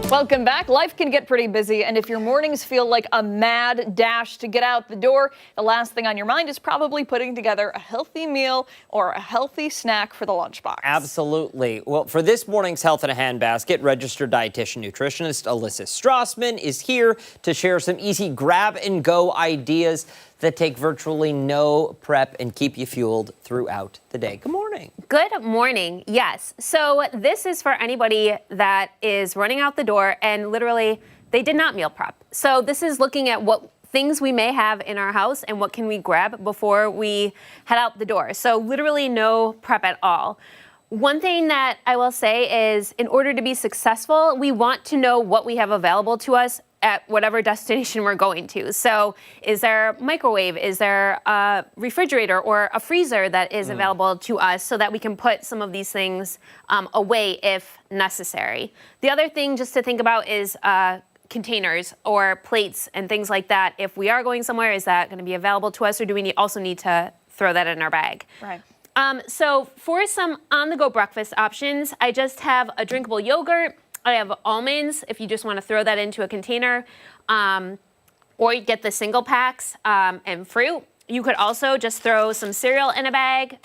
Welcome back. Life can get pretty busy, and if your mornings feel like a mad dash to get out the door, the last thing on your mind is probably putting together a healthy meal or a healthy snack for the lunchbox. Absolutely. Well, for this morning's Health in a Handbasket, registered dietitian nutritionist Alyssa Strassman is here to share some easy grab-and-go ideas that take virtually no prep and keep you fueled throughout the day. Good morning. Good morning. Yes. So this is for anybody that is running out the door and literally they did not meal prep. So this is looking at what things we may have in our house and what can we grab before we head out the door. So literally no prep at all. One thing that I will say is in order to be successful, we want to know what we have available to us at whatever destination we're going to. So is there a microwave? Is there a refrigerator or a freezer that is available to us so that we can put some of these things away if necessary? The other thing just to think about is containers or plates and things like that. If we are going somewhere, is that gonna be available to us or do we also need to throw that in our bag? Right. So for some on-the-go breakfast options, I just have a drinkable yogurt. I have almonds, if you just want to throw that into a container, or you get the single packs and fruit. You could also just throw some cereal in a bag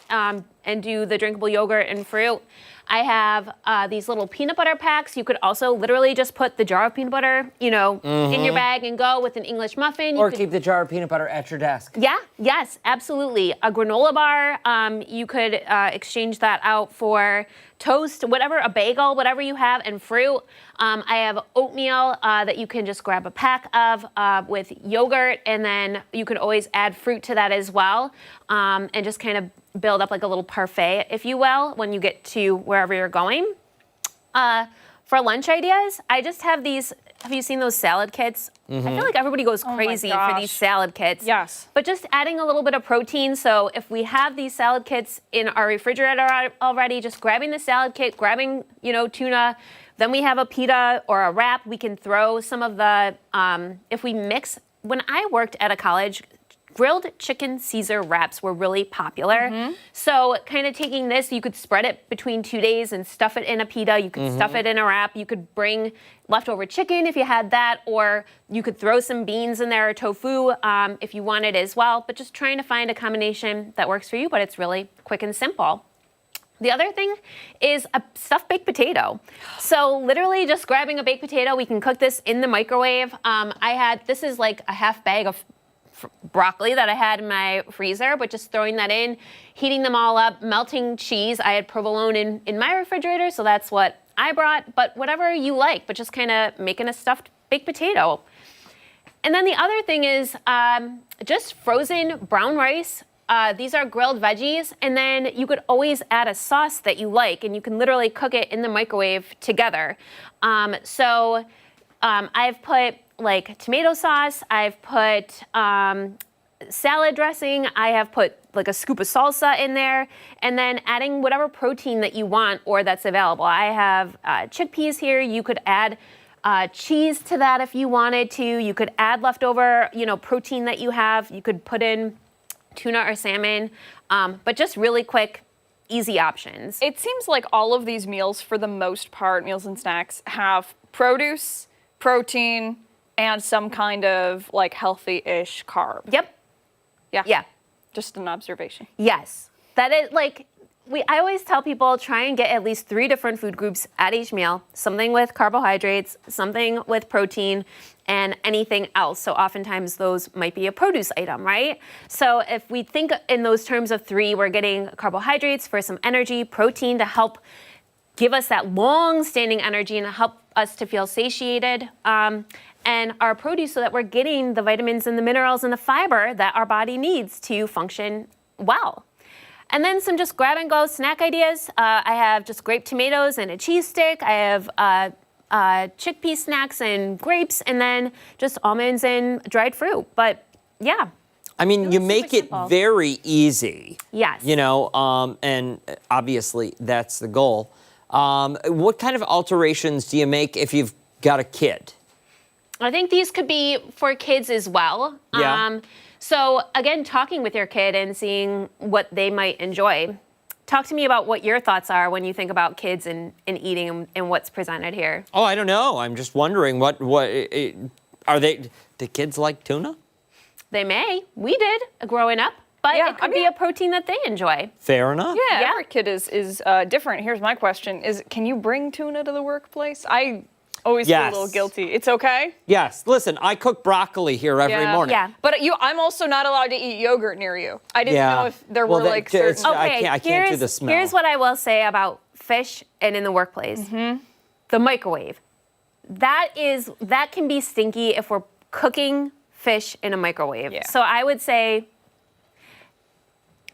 and do the drinkable yogurt and fruit. I have these little peanut butter packs. You could also literally just put the jar of peanut butter, in your bag and go with an English muffin. Or keep the jar of peanut butter at your desk. Yeah, yes, absolutely. A granola bar, you could exchange that out for toast, whatever, a bagel, whatever you have, and fruit. I have oatmeal that you can just grab a pack of with yogurt, and then you can always add fruit to that as well, and just kind of build up like a little parfait, if you will, when you get to wherever you're going. For lunch ideas, I just have these. Have you seen those salad kits? I feel like everybody goes crazy for these salad kits. Yes. But just adding a little bit of protein. So if we have these salad kits in our refrigerator already, just grabbing the salad kit, grabbing, tuna, then we have a pita or a wrap. We can throw some of the, if we mix, when I worked at a college, grilled chicken Caesar wraps were really popular. So kind of taking this, you could spread it between 2 days and stuff it in a pita. You could stuff it in a wrap. You could bring leftover chicken if you had that, or you could throw some beans in there or tofu if you wanted as well. But just trying to find a combination that works for you, but it's really quick and simple. The other thing is a stuffed baked potato. So literally just grabbing a baked potato, we can cook this in the microwave. This is like a half bag of broccoli that I had in my freezer, but just throwing that in, heating them all up, melting cheese. I had provolone in my refrigerator, so that's what I brought, but whatever you like, but just kind of making a stuffed baked potato. And then the other thing is just frozen brown rice. These are grilled veggies, and then you could always add a sauce that you like, and you can literally cook it in the microwave together. I've put like tomato sauce, I've put salad dressing, I have put like a scoop of salsa in there, and then adding whatever protein that you want or that's available. I have chickpeas here. You could add cheese to that if you wanted to. You could add leftover, protein that you have. You could put in tuna or salmon, but just really quick, easy options. It seems like all of these meals, for the most part, meals and snacks, have produce, protein, and some kind of like healthy-ish carb. Yep. Yeah. Just an observation. Yes. That is like, I always tell people try and get at least 3 different food groups at each meal. Something with carbohydrates, something with protein, and anything else. So oftentimes those might be a produce item, right? So if we think in those terms of 3, we're getting carbohydrates for some energy, protein to help give us that long-standing energy and help us to feel satiated, and our produce so that we're getting the vitamins and the minerals and the fiber that our body needs to function well. And then some just grab-and-go snack ideas. I have just grape tomatoes and a cheese stick. I have chickpea snacks and grapes, and then just almonds and dried fruit. But yeah. I mean, you make it simple. very easy. Yes. And obviously that's the goal. What kind of alterations do you make if you've got a kid? I think these could be for kids as well. Yeah. So again, talking with your kid and seeing what they might enjoy. Talk to me about what your thoughts are when you think about kids and eating and what's presented here. Oh, I don't know. I'm just wondering what are they? Do kids like tuna? They may. We did growing up, but it could be a protein that they enjoy. Fair enough. Yeah, every kid is different. Here's my question: can you bring tuna to the workplace? I always feel a little guilty. It's okay? Yes. Listen, I cook broccoli here every morning. Yeah. But I'm also not allowed to eat yogurt near you. I didn't know if there were like certain... Okay, I can't do the smell. Here's what I will say about fish and in the workplace. The microwave. That can be stinky if we're cooking fish in a microwave. Yeah. So I would say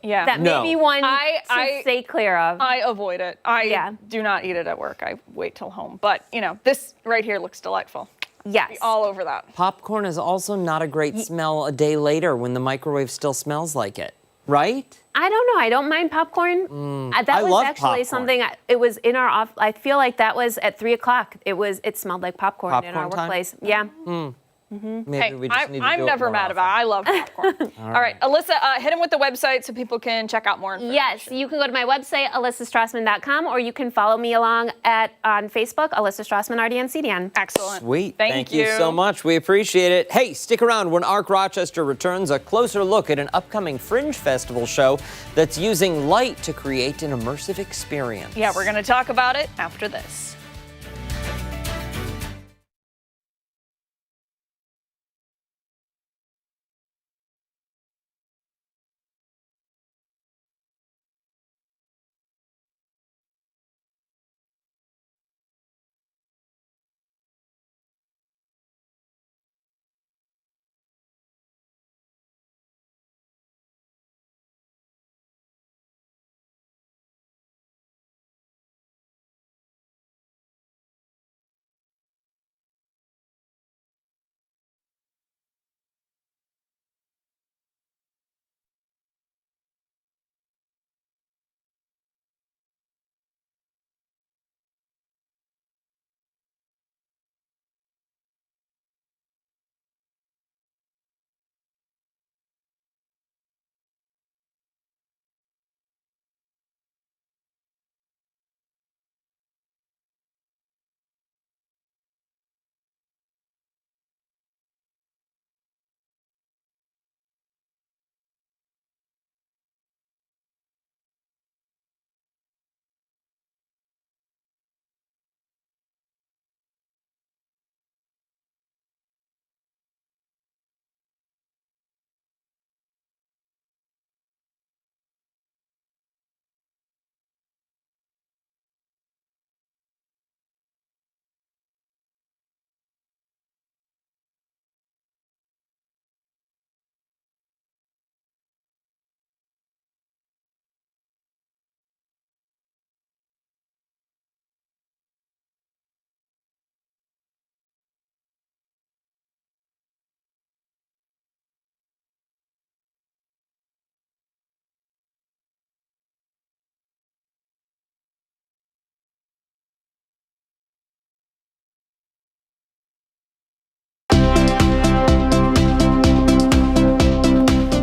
that may be one to stay clear of. I avoid it. I do not eat it at work. I wait till home. But, this right here looks delightful. Yes. Be all over that. Popcorn is also not a great smell a day later when the microwave still smells like it, right? I don't know. I don't mind popcorn. That I was love actually popcorn. something. It was in our I feel like that was at 3:00. It smelled like popcorn in our Popcorn time? workplace. Yeah. Maybe Hey, we just need to I'm do it never more mad often. about it. I love popcorn. All right, Alyssa, hit him with the website so people can check out more information. Yes, you can go to my website, alyssastrassman.com, or you can follow me along on Facebook, Alyssa Strassman, RDN, CDN. Excellent. Sweet. Thank you so much. We appreciate it. Hey, stick around. When ARC Rochester returns, a closer look at an upcoming Fringe Festival show that's using light to create an immersive experience. Yeah, we're going to talk about it after this.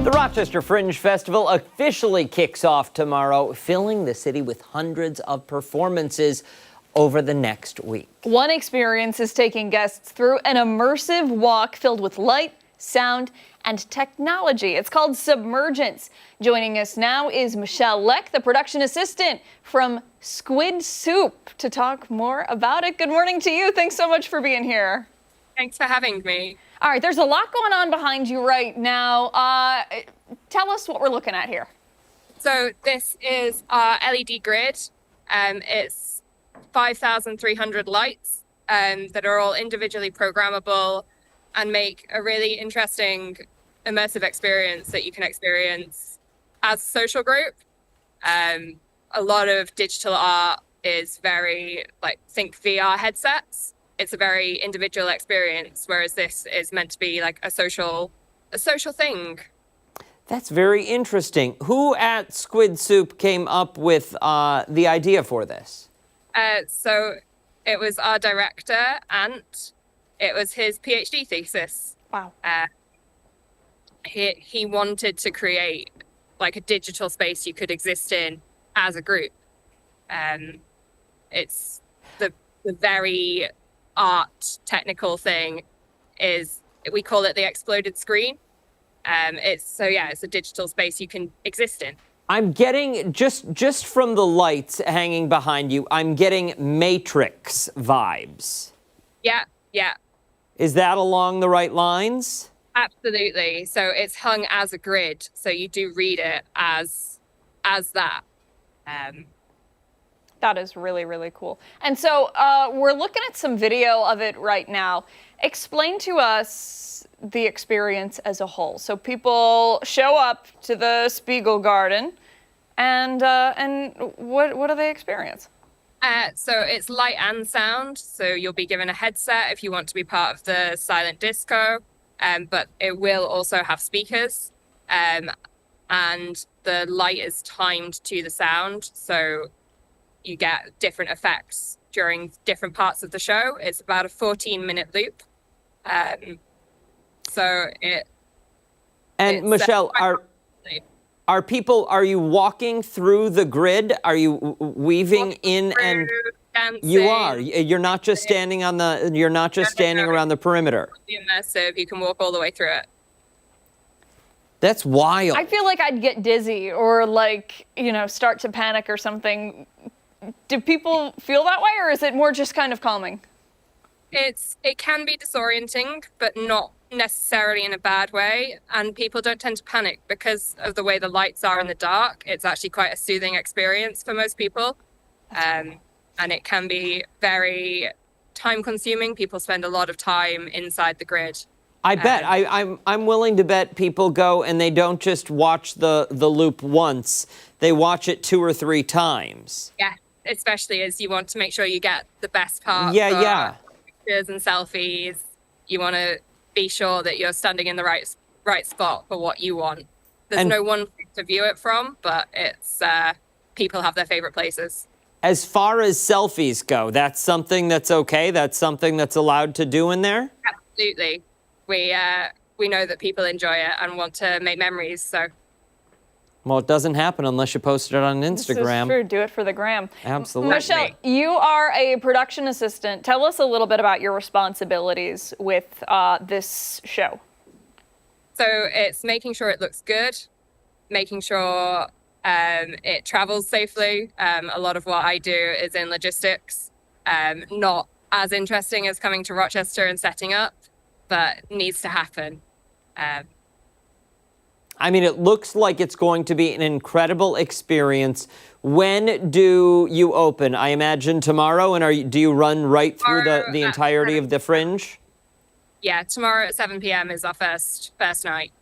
The Rochester Fringe Festival officially kicks off tomorrow, filling the city with hundreds of performances over the next week. One experience is taking guests through an immersive walk filled with light, sound, and technology. It's called Submergence. Joining us now is Michelle Leck, the production assistant from Squidsoup, to talk more about it. Good morning to you. Thanks so much for being here. Thanks for having me. All right, there's a lot going on behind you right now. Tell us what we're looking at here. So this is our LED grid. It's 5,300 lights that are all individually programmable and make a really interesting immersive experience that you can experience as a social group. A lot of digital art is very, think VR headsets. It's a very individual experience, whereas this is meant to be like a social thing. That's very interesting. Who at Squidsoup came up with the idea for this? So it was our director, Ant. It was his PhD thesis. Wow. He wanted to create like a digital space you could exist in as a group. It's the very art technical thing is, we call it the exploded screen. It's a digital space you can exist in. I'm getting, just from the lights hanging behind you, I'm getting Matrix vibes. Yeah. Is that along the right lines? Absolutely. So it's hung as a grid. So you do read it as that. That is really, really cool. And so we're looking at some video of it right now. Explain to us the experience as a whole. So people show up to the Spiegel Garden, and what do they experience? So it's light and sound. So you'll be given a headset if you want to be part of the silent disco, but it will also have speakers. And the light is timed to the sound. So you get different effects during different parts of the show. It's about a 14-minute loop. So it's Michelle, are you walking through the grid? Are you weaving in and dancing, you are? You're not just standing on the, you're not just standing around the perimeter. Immersive, you can walk all the way through it. That's wild. I feel like I'd get dizzy or like, start to panic or something. Do people feel that way, or is it more just kind of calming? It can be disorienting, but not necessarily in a bad way. And people don't tend to panic because of the way the lights are in the dark. It's actually quite a soothing experience for most people. And it can be very time consuming. People spend a lot of time inside the grid. I bet. I'm willing to bet people go and they don't just watch the loop once. They watch it 2 or 3 times. Yeah, especially as you want to make sure you get the best part. Yeah. Pictures and selfies. You want to be sure that you're standing in the right spot for what you want. There's no one place to view it from, but it's people have their favorite places. As far as selfies go, that's something that's okay? That's something that's allowed to do in there? Absolutely. We know that people enjoy it and want to make memories, so. Well, it doesn't happen unless you post it on Instagram. This is true. Do it for the gram. Absolutely. Michelle, you are a production assistant. Tell us a little bit about your responsibilities with this show. So it's making sure it looks good, making sure it travels safely. A lot of what I do is in logistics, not as interesting as coming to Rochester and setting up, but needs to happen. I mean, it looks like it's going to be an incredible experience. When do you open? I imagine tomorrow, and do you run right through the entirety of the Fringe? Yeah, tomorrow at 7 p.m. is our first night.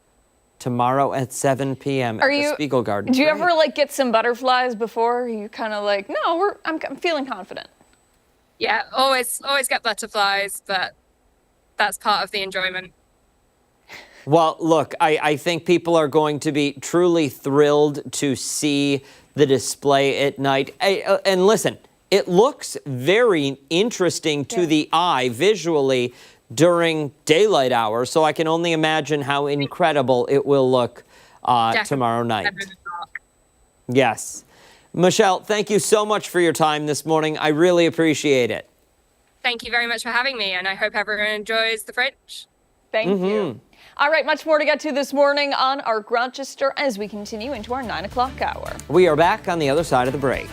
Tomorrow at 7 p.m. at the Spiegel Garden. Do you ever get some butterflies before? You kind of no, I'm feeling confident. Yeah, always get butterflies, but that's part of the enjoyment. Well, look, I think people are going to be truly thrilled to see the display at night. And listen, it looks very interesting to the eye visually during daylight hours, so I can only imagine how incredible it will look tomorrow night. Yes. Michelle, thank you so much for your time this morning. I really appreciate it. Thank you very much for having me, and I hope everyone enjoys the Fringe. Thank you. All right, much more to get to this morning on ARC Rochester as we continue into our 9 o'clock hour. We are back on the other side of the break.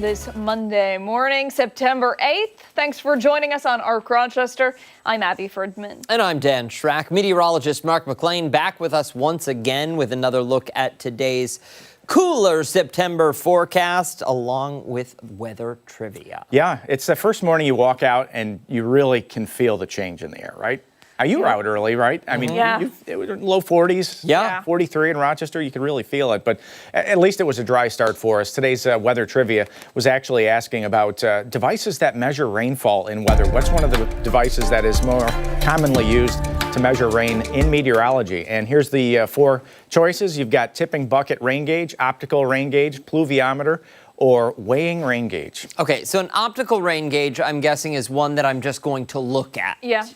this Monday morning, September 8th. Thanks for joining us on ARC Rochester. I'm Abby Fridmann. And I'm Dan Schrack. Meteorologist Mark McLean back with us once again with another look at today's cooler September forecast along with weather trivia. Yeah, it's the first morning you walk out and you really can feel the change in the air, right? You were out early, right? I mean, it was low 40s, 43 in Rochester. You could really feel it, but at least it was a dry start for us. Today's weather trivia was actually asking about devices that measure rainfall in weather. What's one of the devices that is more commonly used to measure rain in meteorology? And here's the 4 choices. You've got tipping bucket rain gauge, optical rain gauge, pluviometer, or weighing rain gauge. Okay, so an optical rain gauge, I'm guessing, is one that I'm just going to look at. Yeah.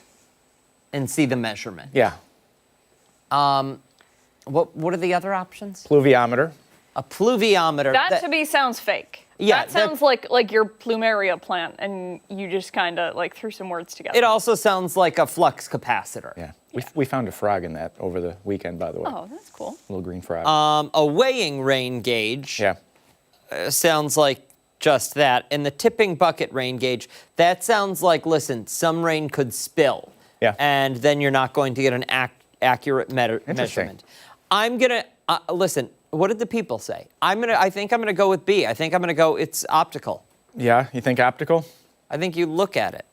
And see the measurement. Yeah. What are the other options? Pluviometer. A pluviometer. That to me sounds fake. Yeah, that sounds like your plumeria plant, and you just kind of like threw some words together. It also sounds like a flux capacitor. Yeah. We found a frog in that over the weekend, by the way. Oh, that's cool. A little green frog. A weighing rain gauge. Yeah. Sounds like just that. And the tipping bucket rain gauge, that sounds like, listen, some rain could spill. Yeah. And then you're not going to get an accurate measurement. I'm going to, listen, what did the people say? I think I'm going to go with B. I think I'm going to go, it's optical. Yeah, you think optical? I think you look at it.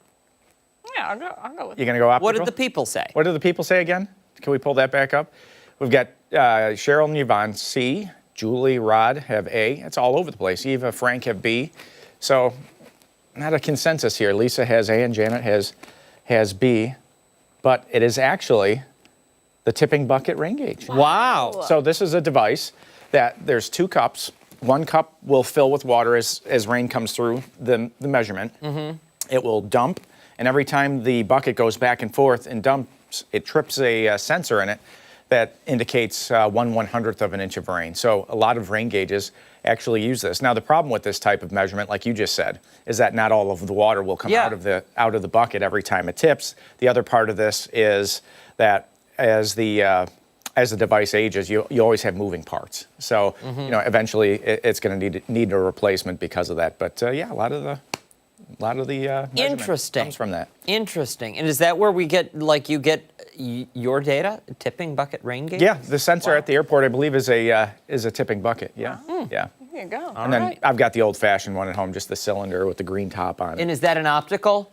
Yeah, I'll go with You're going to go optical? What did the people say? What did the people say again? Can we pull that back up? We've got Cheryl and Yvonne, C. Julie, Rod have A. It's all over the place. Eva, Frank have B. So not a consensus here. Lisa has A and Janet has B. But it is actually the tipping bucket rain gauge. Wow. So this is a device that there's 2 cups. One cup will fill with water as rain comes through the measurement. Mm-hmm. It will dump, and every time the bucket goes back and forth and dumps, it trips a sensor in it that indicates 1/100th of an inch of rain. So a lot of rain gauges actually use this. Now the problem with this type of measurement, like you just said, is that not all of the water will come out of the bucket every time it tips. The other part of this is that as the device ages, you always have moving parts. So eventually it's going to need a replacement because of that. But yeah, a lot of the Interesting. comes from that. Interesting. And is that where we get, like, you get your data, tipping bucket rain gauge? Yeah, the sensor at the airport, I believe, is a tipping bucket. Yeah, yeah. There you go. And then I've got the old-fashioned one at home, just the cylinder with the green top on it. And is that an optical?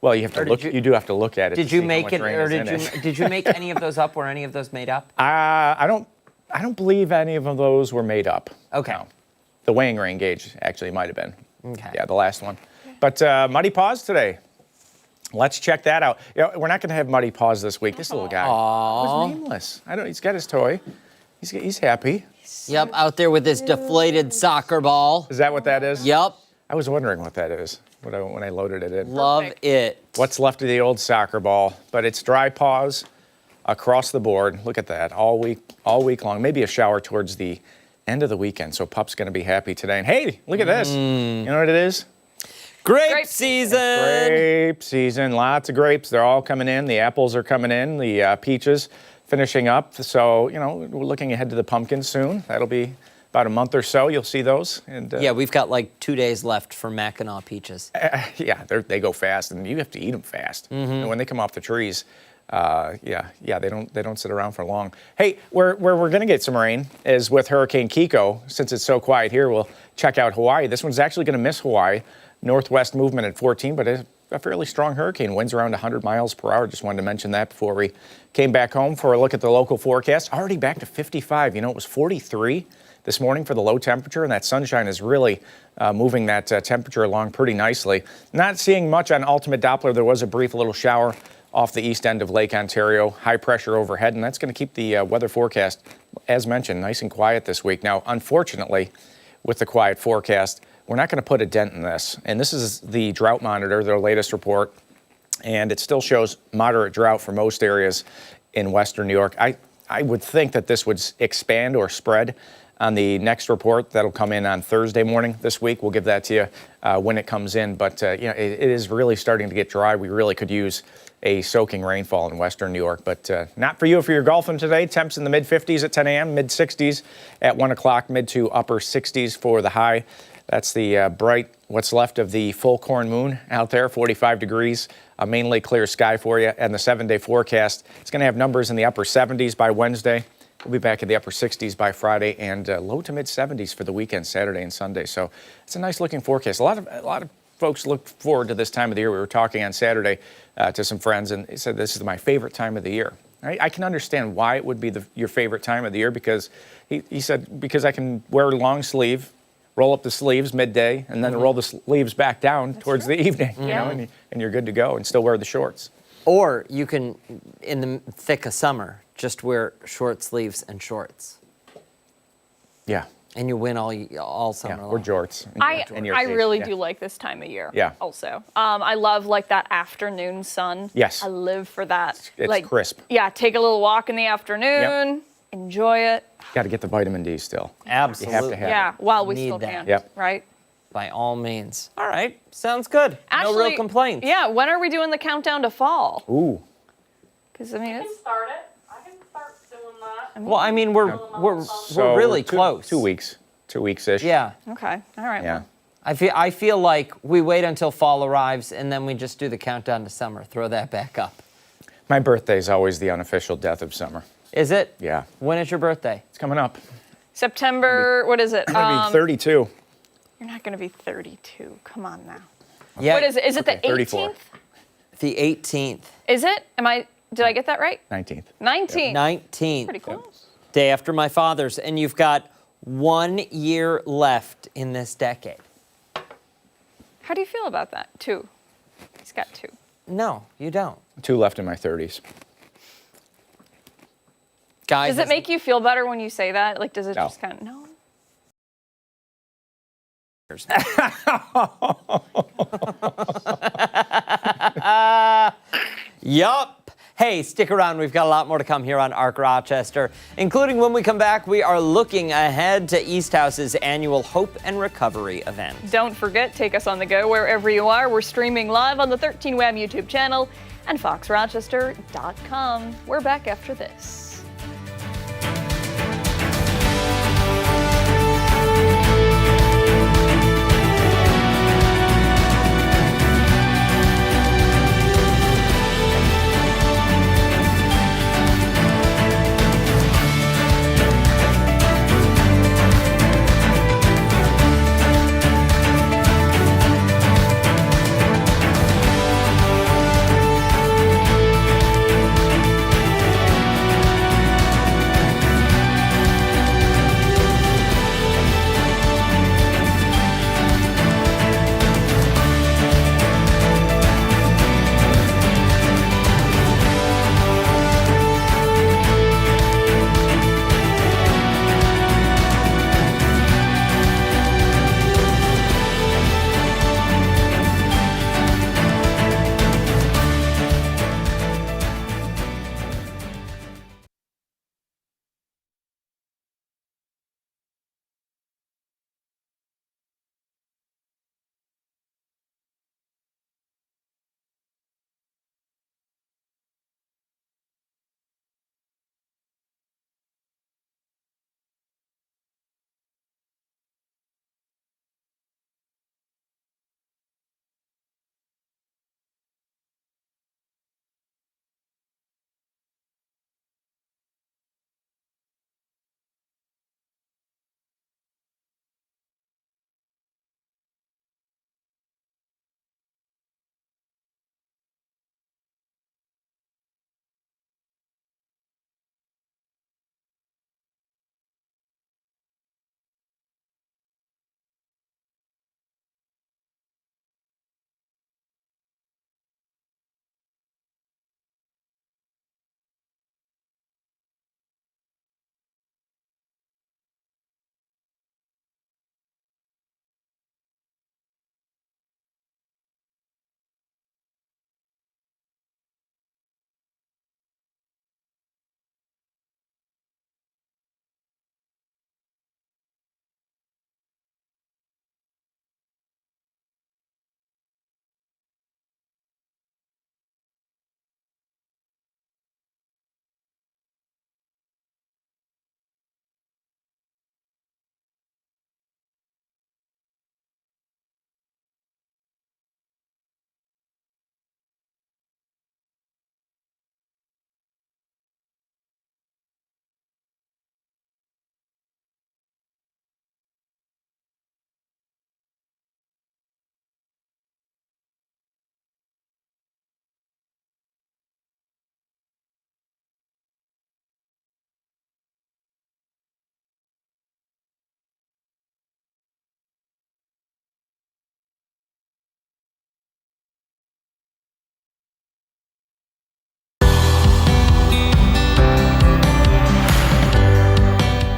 Well, you have to look. You do have to look at it. Did you make it, or did you make any of those up? Were any of those made up? I don't believe any of those were made up. Okay. No. The weighing rain gauge actually might have been. Okay. Yeah, the last one. But muddy paws today. Let's check that out. We're not going to have muddy paws this week. This little guy was nameless. He's got his toy. He's happy. Yep, out there with his deflated soccer ball. Is that what that is? Yep. I was wondering what that is when I loaded it in. Love it. What's left of the old soccer ball, but it's dry paws across the board. Look at that, all week long. Maybe a shower towards the end of the weekend. So Pup's going to be happy today. And hey, look at this. You know what it is? Grape season. Grape season. Lots of grapes. They're all coming in. The apples are coming in. The peaches finishing up. So, we're looking ahead to the pumpkins soon. That'll be about a month or so. You'll see those. And yeah, we've got like 2 days left for Mackinac peaches. Yeah, they go fast, and you have to eat them fast. Mm-hmm. And when they come off the trees, they don't sit around for long. Hey, where we're going to get some rain is with Hurricane Kiko. Since it's so quiet here, we'll check out Hawaii. This one's actually going to miss Hawaii. Northwest movement at 14, but it's a fairly strong hurricane. Winds around 100 miles per hour. Just wanted to mention that before we came back home for a look at the local forecast. Already back to 55. It was 43 this morning for the low temperature, and that sunshine is really moving that temperature along pretty nicely. Not seeing much on ultimate Doppler. There was a brief little shower off the east end of Lake Ontario. High pressure overhead, and that's going to keep the weather forecast, as mentioned, nice and quiet this week. Now, unfortunately, with the quiet forecast, we're not going to put a dent in this. And this is the drought monitor, their latest report. And it still shows moderate drought for most areas in western New York. I would think that this would expand or spread on the next report that'll come in on Thursday morning this week. We'll give that to you when it comes in. But, it is really starting to get dry. We really could use a soaking rainfall in western New York, but not for you if you're golfing today. Temps in the mid-50s at 10 a.m., mid-60s at 1 o'clock, mid to upper 60s for the high. That's the bright, what's left of the full corn moon out there, 45 degrees, a mainly clear sky for you. And the 7-day forecast, it's going to have numbers in the upper 70s by Wednesday. We'll be back in the upper 60s by Friday and low to mid 70s for the weekend, Saturday and Sunday. So it's a nice looking forecast. A lot of folks look forward to this time of the year. We were talking on Saturday to some friends, and they said this is my favorite time of the year. I can understand why it would be your favorite time of the year, because he said, because I can wear a long sleeve, roll up the sleeves midday, and then roll the sleeves back down towards the evening, you know, and you're good to go and still wear the shorts. Or you can, in the thick of summer, just wear short sleeves and shorts. Yeah. And you win all summer long. Or jorts. I really do like this time of year. Yeah. Also, I love like that afternoon sun. Yes. I live for that. It's like, crisp. Yeah. Take a little walk in the afternoon. Yep. Enjoy it. Got to get the vitamin D still. Absolutely. You have to have Yeah. it. While we Need still that. can. Yep. Right. By all means. All right. Sounds good. Actually, no real complaints. Yeah. When are we doing the countdown to fall? Ooh. Because I mean, I can it's. start it. I can start doing that. Well, I mean, we're really close. 2 weeks. 2 weeks-ish. Yeah. Okay. All right. Yeah. I feel like we wait until fall arrives and then we just do the countdown to summer. Throw that back up. My birthday is always the unofficial death of summer. Is it? Yeah. When is your birthday? It's coming up. September. What is it? I'm going to be 32. You're not going to be 32. Come on now. Yeah. What is it? Is it the 34. 18th? The 18th. Is it? Did I get that right? 19th. 19th. 19th. Pretty close. Day after my father's. And you've got 1 year left in this decade. How do you feel about that? 2. He's got 2. No, you don't. 2 left in my 30s. Guys, Does it make you feel better when you say that? Like, does it No. just kind of, no? Yup. Hey, stick around. We've got a lot more to come here on ARC Rochester, including when we come back, we are looking ahead to East House's annual Hope and Recovery event. Don't forget, take us on the go wherever you are. We're streaming live on the 13 Web YouTube channel and foxrochester.com. We're back after this.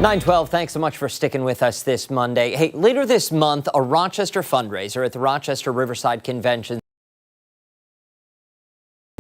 9:12, thanks so much for sticking with us this Monday. Hey, later this month, a Rochester fundraiser at the Rochester Riverside Convention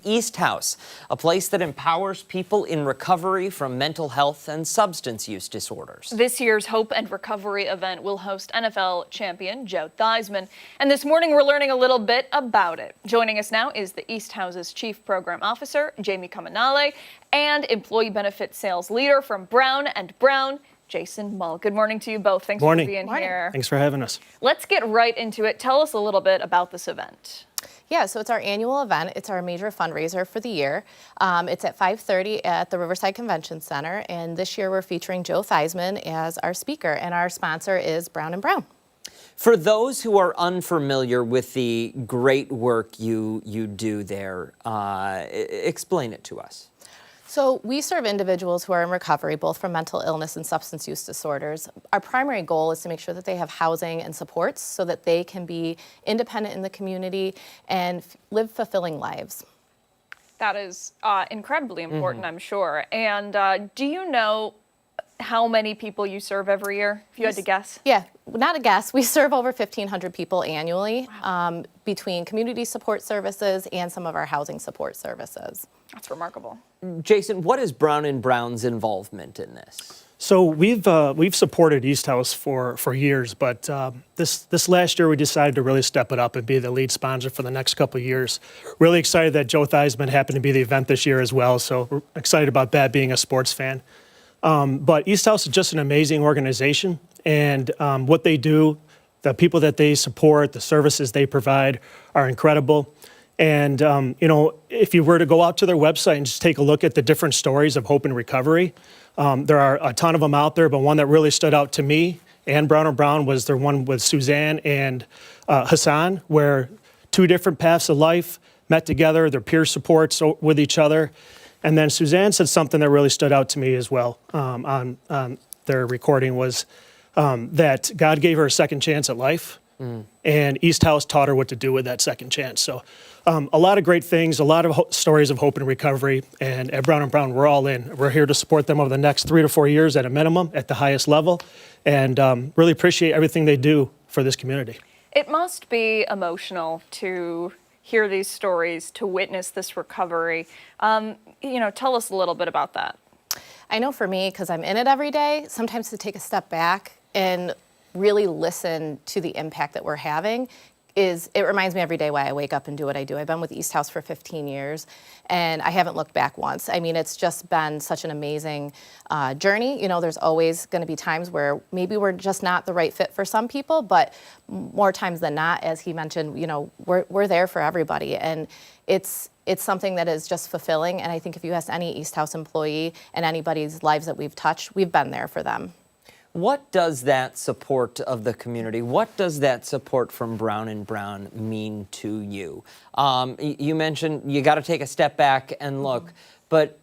East House, a place that empowers people in recovery from mental health and substance use disorders. This year's Hope and Recovery event will host NFL champion Joe Theismann. And this morning we're learning a little bit about it. Joining us now is the East House's Chief Program Officer, Jamie Caminale, and Employee Benefit Sales Leader from Brown & Brown, Jason Mull. Good morning to you both. Thanks for being here. Thanks for having us. Let's get right into it. Tell us a little bit about this event. Yeah, so it's our annual event. It's our major fundraiser for the year. It's at 5:30 at the Riverside Convention Center, and this year we're featuring Joe Theismann as our speaker, and our sponsor is Brown & Brown. For those who are unfamiliar with the great work you do there, explain it to us. So we serve individuals who are in recovery, both from mental illness and substance use disorders. Our primary goal is to make sure that they have housing and supports so that they can be independent in the community and live fulfilling lives. That is incredibly important, I'm sure. And do you know how many people you serve every year, if you had to guess? Yeah, not a guess. We serve over 1,500 people annually between community support services and some of our housing support services. That's remarkable. Jason, what is Brown & Brown's involvement in this? So we've supported East House for years, but this last year we decided to really step it up and be the lead sponsor for the next couple of years. Really excited that Joe Theismann happened to be the event this year as well, so we're excited about that, being a sports fan. But East House is just an amazing organization, and what they do, the people that they support, the services they provide are incredible. And, you know, if you were to go out to their website and just take a look at the different stories of hope and recovery, there are a ton of them out there, but one that really stood out to me and Brown & Brown was their one with Suzanne and Hassan, where two different paths of life met together, their peer supports with each other. And then Suzanne said something that really stood out to me as well on their recording was that God gave her a second chance at life, and East House taught her what to do with that second chance. So a lot of great things, a lot of stories of hope and recovery, and at Brown & Brown, we're all in. We're here to support them over the next 3 to 4 years at a minimum, at the highest level, and really appreciate everything they do for this community. It must be emotional to hear these stories, to witness this recovery. You know, tell us a little bit about that. I know for me, because I'm in it every day, sometimes to take a step back and really listen to the impact that we're having it reminds me every day why I wake up and do what I do. I've been with East House for 15 years, and I haven't looked back once. I mean, it's just been such an amazing journey. You know, there's always going to be times where maybe we're just not the right fit for some people, but more times than not, as he mentioned, you know, we're there for everybody, and it's something that is just fulfilling. And I think if you ask any East House employee and anybody's lives that we've touched, we've been there for them. What does that support of the community, what does that support from Brown & Brown mean to you? You mentioned you got to take a step back and look, but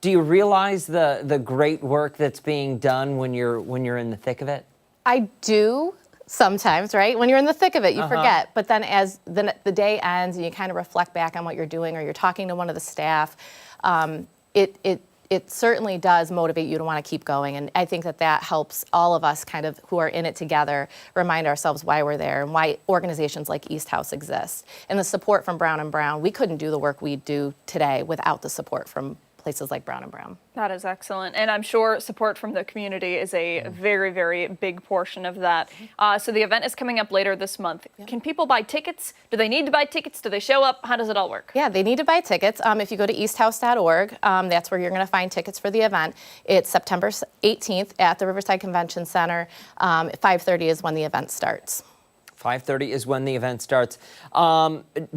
do you realize the great work that's being done when you're in the thick of it? I do sometimes, right? When you're in the thick of it, you forget. But then as the day ends and you kind of reflect back on what you're doing, or you're talking to one of the staff, it certainly does motivate you to want to keep going. And I think that helps all of us kind of who are in it together remind ourselves why we're there and why organizations like East House exist. And the support from Brown & Brown, we couldn't do the work we do today without the support from places like Brown & Brown. That is excellent. And I'm sure support from the community is a very, very big portion of that. So the event is coming up later this month. Can people buy tickets? Do they need to buy tickets? Do they show up? How does it all work? Yeah, they need to buy tickets. If you go to easthouse.org, that's where you're going to find tickets for the event. It's September 18th at the Riverside Convention Center. 5:30 is when the event starts. 5:30 is when the event starts.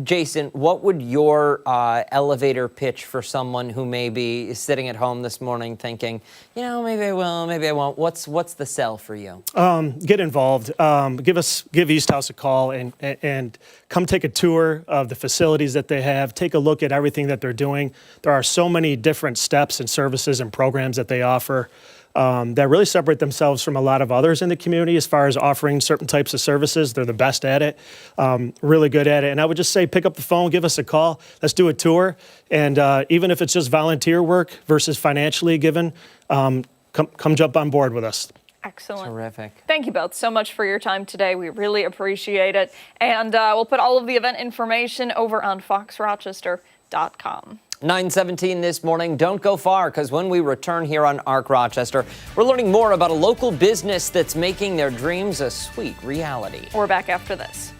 Jason, what would your elevator pitch for someone who may be sitting at home this morning thinking, you know, maybe I will, maybe I won't? What's the sell for you? Get involved. Give East House a call and come take a tour of the facilities that they have. Take a look at everything that they're doing. There are so many different steps and services and programs that they offer. That really separate themselves from a lot of others in the community as far as offering certain types of services. They're the best at it, really good at it. And I would just say pick up the phone, give us a call, let's do a tour. And even if it's just volunteer work versus financially given, come jump on board with us. Excellent. Terrific. Thank you both so much for your time today. We really appreciate it. And we'll put all of the event information over on foxrochester.com. 9:17 this morning. Don't go far, because when we return here on ARC Rochester, we're learning more about a local business that's making their dreams a sweet reality. We're back after this.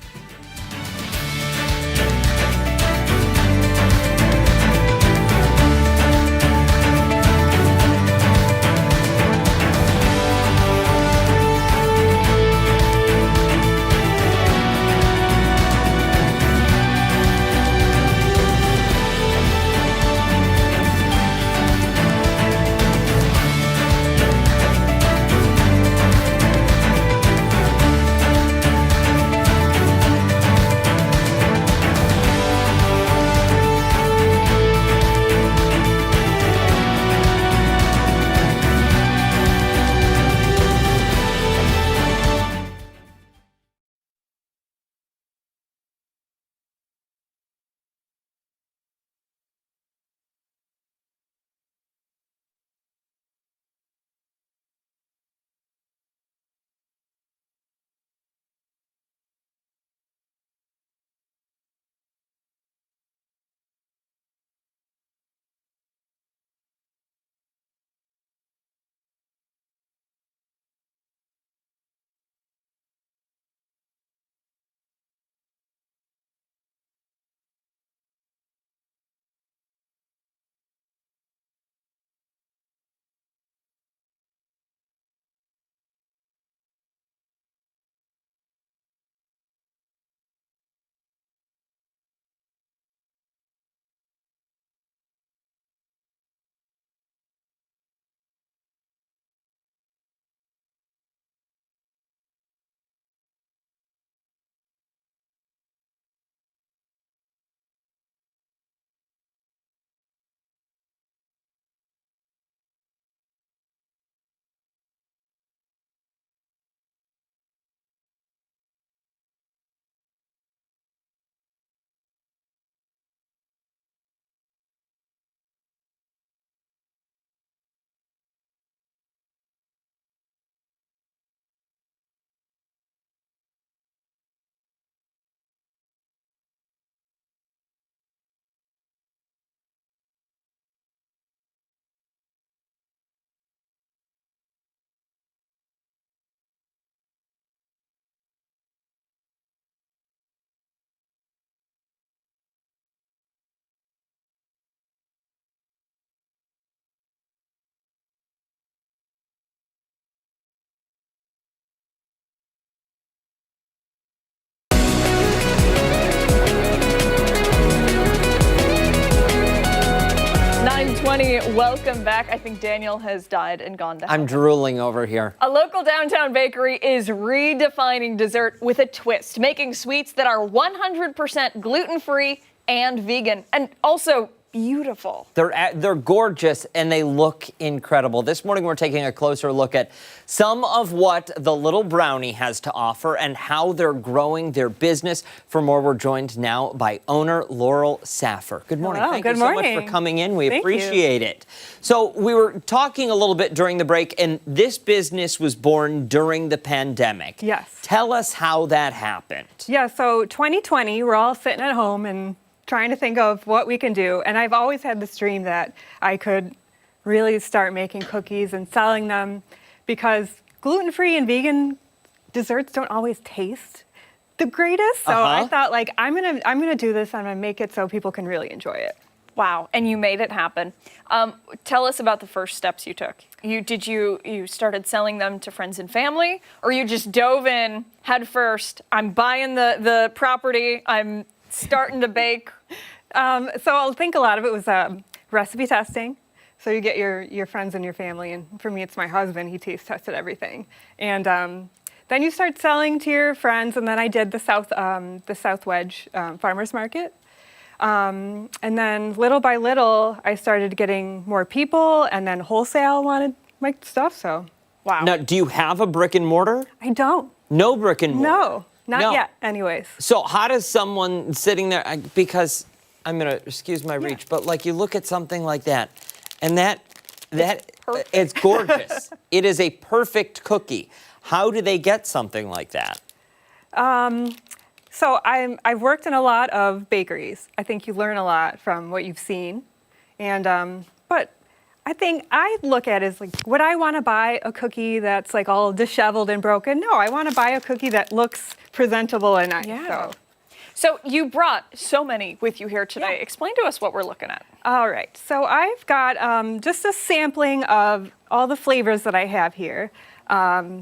Welcome back. I think Daniel has died and gone to heaven. I'm drooling over here. A local downtown bakery is redefining dessert with a twist, making sweets that are 100% gluten-free and vegan, and also beautiful. They're gorgeous and they look incredible. This morning we're taking a closer look at some of what the Little Brownie has to offer and how they're growing their business. For more, we're joined now by owner Laurel Saffer. Good morning. Hello, Thank good you so morning. much for coming in. We Thank appreciate it. So we were talking a little bit during the break, and this business was born during the pandemic. Yes. Tell us how that happened. Yeah, so 2020, we're all sitting at home and trying to think of what we can do. And I've always had this dream that I could really start making cookies and selling them, because gluten-free and vegan desserts don't always taste the greatest. So I thought, like, I'm gonna do this. I'm gonna make it so people can really enjoy it. Wow, and you made it happen. Tell us about the first steps you took. You started selling them to friends and family, or you just dove in head first? I'm buying the property. I'm starting to bake. So I think a lot of it was recipe testing. So you get your friends and your family, and for me, it's my husband. He taste tested everything, and then you start selling to your friends. And then I did the South Wedge Farmers Market, and then little by little, I started getting more people, and then wholesale wanted my stuff. So, wow. Now, do you have a brick and mortar? I don't. No brick and mortar? No, not yet. Anyways. So how does someone sitting there, because I'm going to excuse my reach, but like you look at something like that, and that perfect. It's gorgeous. It is a perfect cookie. How do they get something like that? So I've worked in a lot of bakeries. I think you learn a lot from what you've seen. And, but I think I look at it as like, would I want to buy a cookie that's like all disheveled and broken? No, I want to buy a cookie that looks presentable and nice. Yeah. So you brought so many with you here today. Explain to us what we're looking at. All right. So I've got just a sampling of all the flavors that I have here.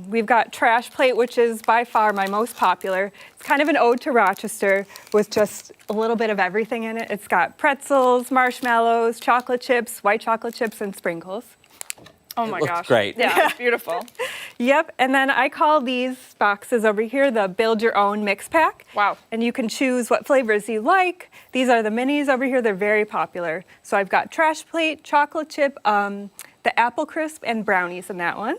We've got Trash Plate, which is by far my most popular. It's kind of an ode to Rochester with just a little bit of everything in it. It's got pretzels, marshmallows, chocolate chips, white chocolate chips, and sprinkles. Oh my looks gosh. great. Yeah, it's beautiful. Yep, and then I call these boxes over here the Build Your Own Mix Pack. Wow. And you can choose what flavors you like. These are the minis over here. They're very popular. So I've got Trash Plate, chocolate chip, the apple crisp, and brownies in that one.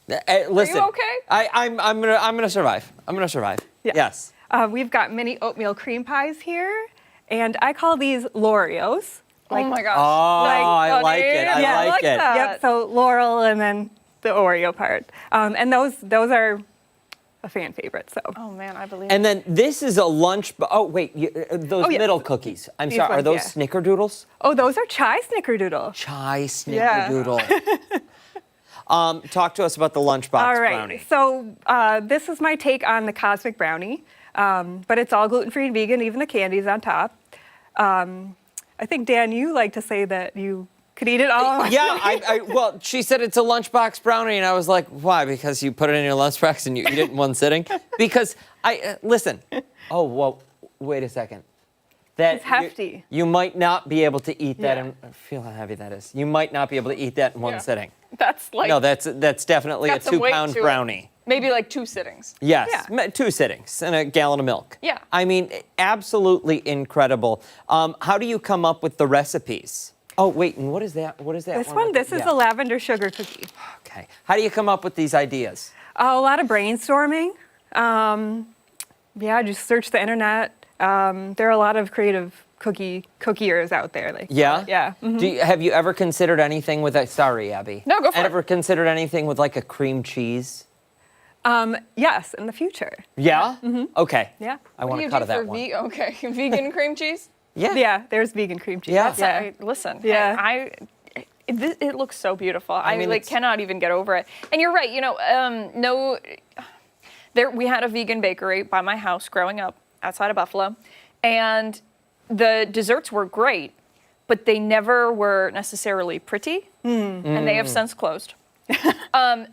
Listen, Are you okay? I'm gonna survive. I'm gonna survive. Yeah. Yes. We've got mini oatmeal cream pies here, and I call these L'Oreos. Oh my gosh. Oh, I like it. I like it. Yep. So Laurel and then the Oreo part, and those are a fan favorite. So. Oh man, I believe. And then this is a lunch. Oh wait, those yes. middle cookies. I'm These sorry. Are ones, those yeah. snickerdoodles? Oh, those are chai snickerdoodle. Chai Yeah. snickerdoodle. Talk to us about the lunchbox All right. brownie. So this is my take on the cosmic brownie, but it's all gluten-free and vegan, even the candy's on top. I think, Dan, you like to say that you could eat it all. Yeah, well, she said it's a lunchbox brownie, and I was like, why? Because you put it in your lunchbox and you eat it in one sitting? Because listen. Oh, well, wait a second. It's hefty. You might not be able to eat that. Feel how heavy that is. You might not be able to eat that in one sitting. That's like. No, that's definitely a got some weight 2-pound to it. brownie. Maybe like 2 sittings. Yes, 2 sittings and a gallon of milk. Yeah. I mean, absolutely incredible. How do you come up with the recipes? Oh, wait, and what is that? What is that? This is a lavender sugar cookie. Okay. How do you come up with these ideas? A lot of brainstorming. Just search the internet. There are a lot of creative cookiers out there. Yeah? Yeah. Mhm. Have you ever considered anything with a, sorry, Abby. No, go for it. Ever considered anything with like a cream cheese? Yes, in the future. Yeah? Mm-hmm. Okay. Yeah. I want a cut of that one. Okay, vegan cream cheese? Yeah. Yeah, there's vegan cream cheese. Yeah. Listen, Yeah. it looks so beautiful. I mean, cannot even get over it. And you're right, we had a vegan bakery by my house growing up outside of Buffalo, and the desserts were great, but they never were necessarily pretty, and they have since closed. And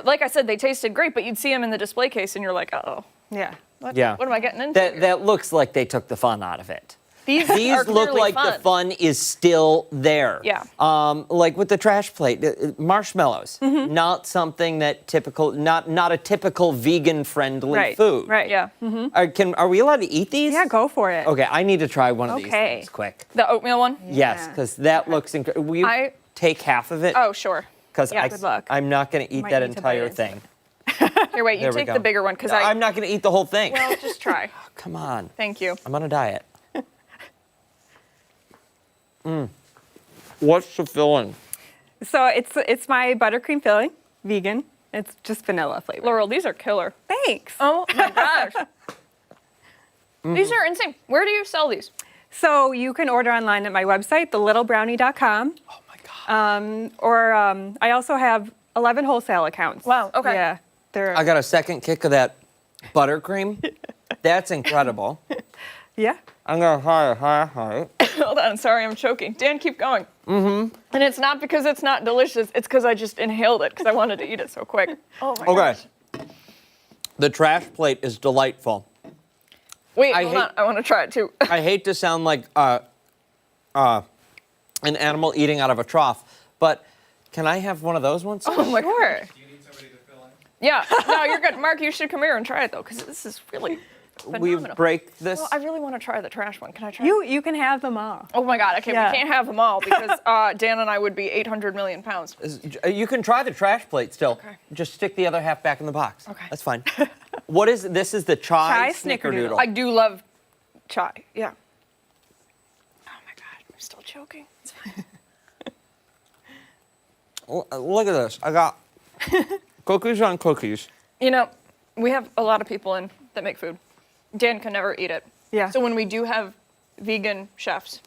like I said, they tasted great, but you'd see them in the display case, and you're like, oh, yeah, what am I getting into? That looks like they took the fun out of it. These look clearly like fun. the fun is still there. Yeah. Like with the trash plate, marshmallows, not something that not a typical vegan-friendly food. Right. Yeah. Are we allowed to eat these? Yeah, go for it. Okay, I need to try one of these things quick. The oatmeal one? Yes, because that looks incredible. Will you take half of it? Oh, sure. Because good luck. I'm not going to eat Might that need to bite entire into thing. Here, wait, you There we take go. the bigger one, because I'm not going to eat the whole thing. Well, just try. Come on. Thank you. I'm on a diet. What's the filling? So it's my buttercream filling, vegan. It's just vanilla flavor. Laurel, these are killer. Thanks. Oh my gosh. These are insane. Where do you sell these? So you can order online at my website, thelittlebrownie.com. Oh my God. I also have 11 wholesale accounts. Wow, okay. Yeah. I got a second kick of that buttercream. That's incredible. Yeah. I'm going to try. Hold on, sorry, I'm choking. Dan, keep going. Mm-hmm. And it's not because it's not delicious, it's because I just inhaled it because I wanted to eat it so quick. Oh my gosh. The trash plate is delightful. Wait, hold on, I want to try it too. I hate to sound like an animal eating out of a trough, but can I have one of those ones? Oh my Sure. gosh. Do you need somebody to fill in? Yeah, no, you're good. Mark, you should come here and try it though, because this is really phenomenal. We break this. Well, I really want to try the trash one. Can I try? You can have them all. Oh my God. Okay, Yeah. we can't have them all because Dan and I would be 800 million pounds. You can try the trash plate still. Okay. Just stick the other half back in the box. Okay. That's fine. What is this? Is the chai snickerdoodle? I do love chai. Yeah. Oh my God, I'm still choking. It's fine. Look at this. I got cookies on cookies. You know, we have a lot of people in that make food. Dan can never eat it. Yeah. So when we do have vegan chefs,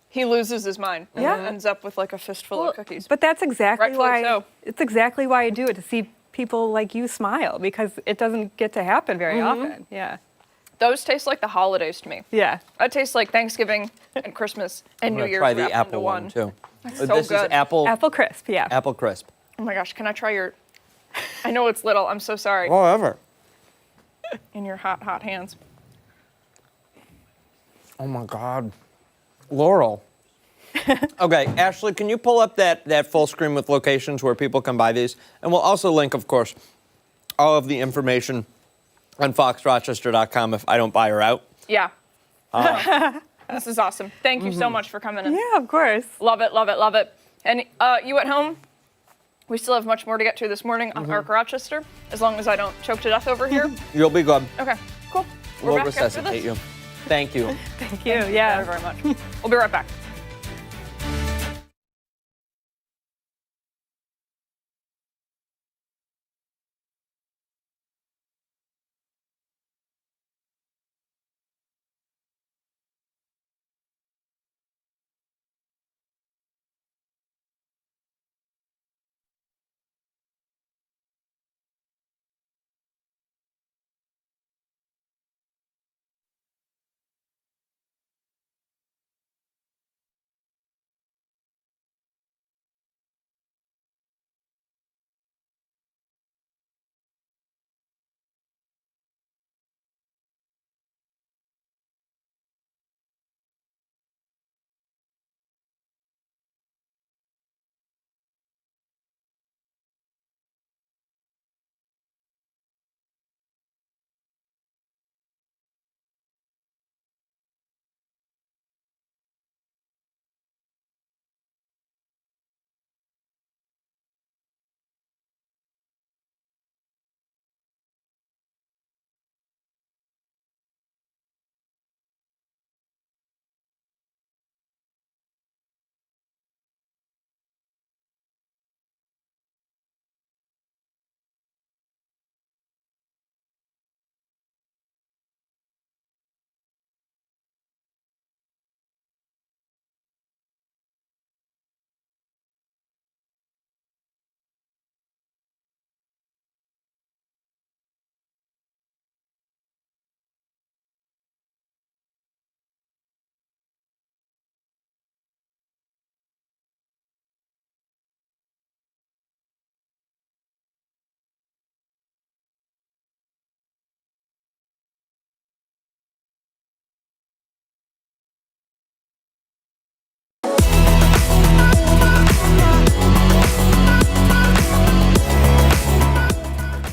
he loses his mind and Yeah. then ends up with like a fistful of cookies. But that's exactly Rightfully why so. it's exactly why I do it, to see people like you smile, because it doesn't get to happen very often. Yeah. Those taste like the holidays to me. Yeah. That tastes like Thanksgiving and Christmas and I'm New gonna Year's try the wrapped into apple one too. That's So so this good. is apple crisp, yeah. Apple crisp. Oh my gosh, can I try your... I know it's little, I'm so sorry. Whatever. In your hot, hot hands. Oh my God. Laurel. Okay, Ashley, can you pull up that full screen with locations where people can buy these? And we'll also link, of course, all of the information on foxrochester.com if I don't buy her out. Yeah. This is awesome. Thank you so much for coming in. Yeah, of course. Love it, love it, love it. And you at home, we still have much more to get to this morning on ARC Rochester, as long as I don't choke to death over here. You'll be good. Okay, cool. We'll back after resuscitate this. you. Thank you. Thank you. Yeah. Very, very much. We'll be right back.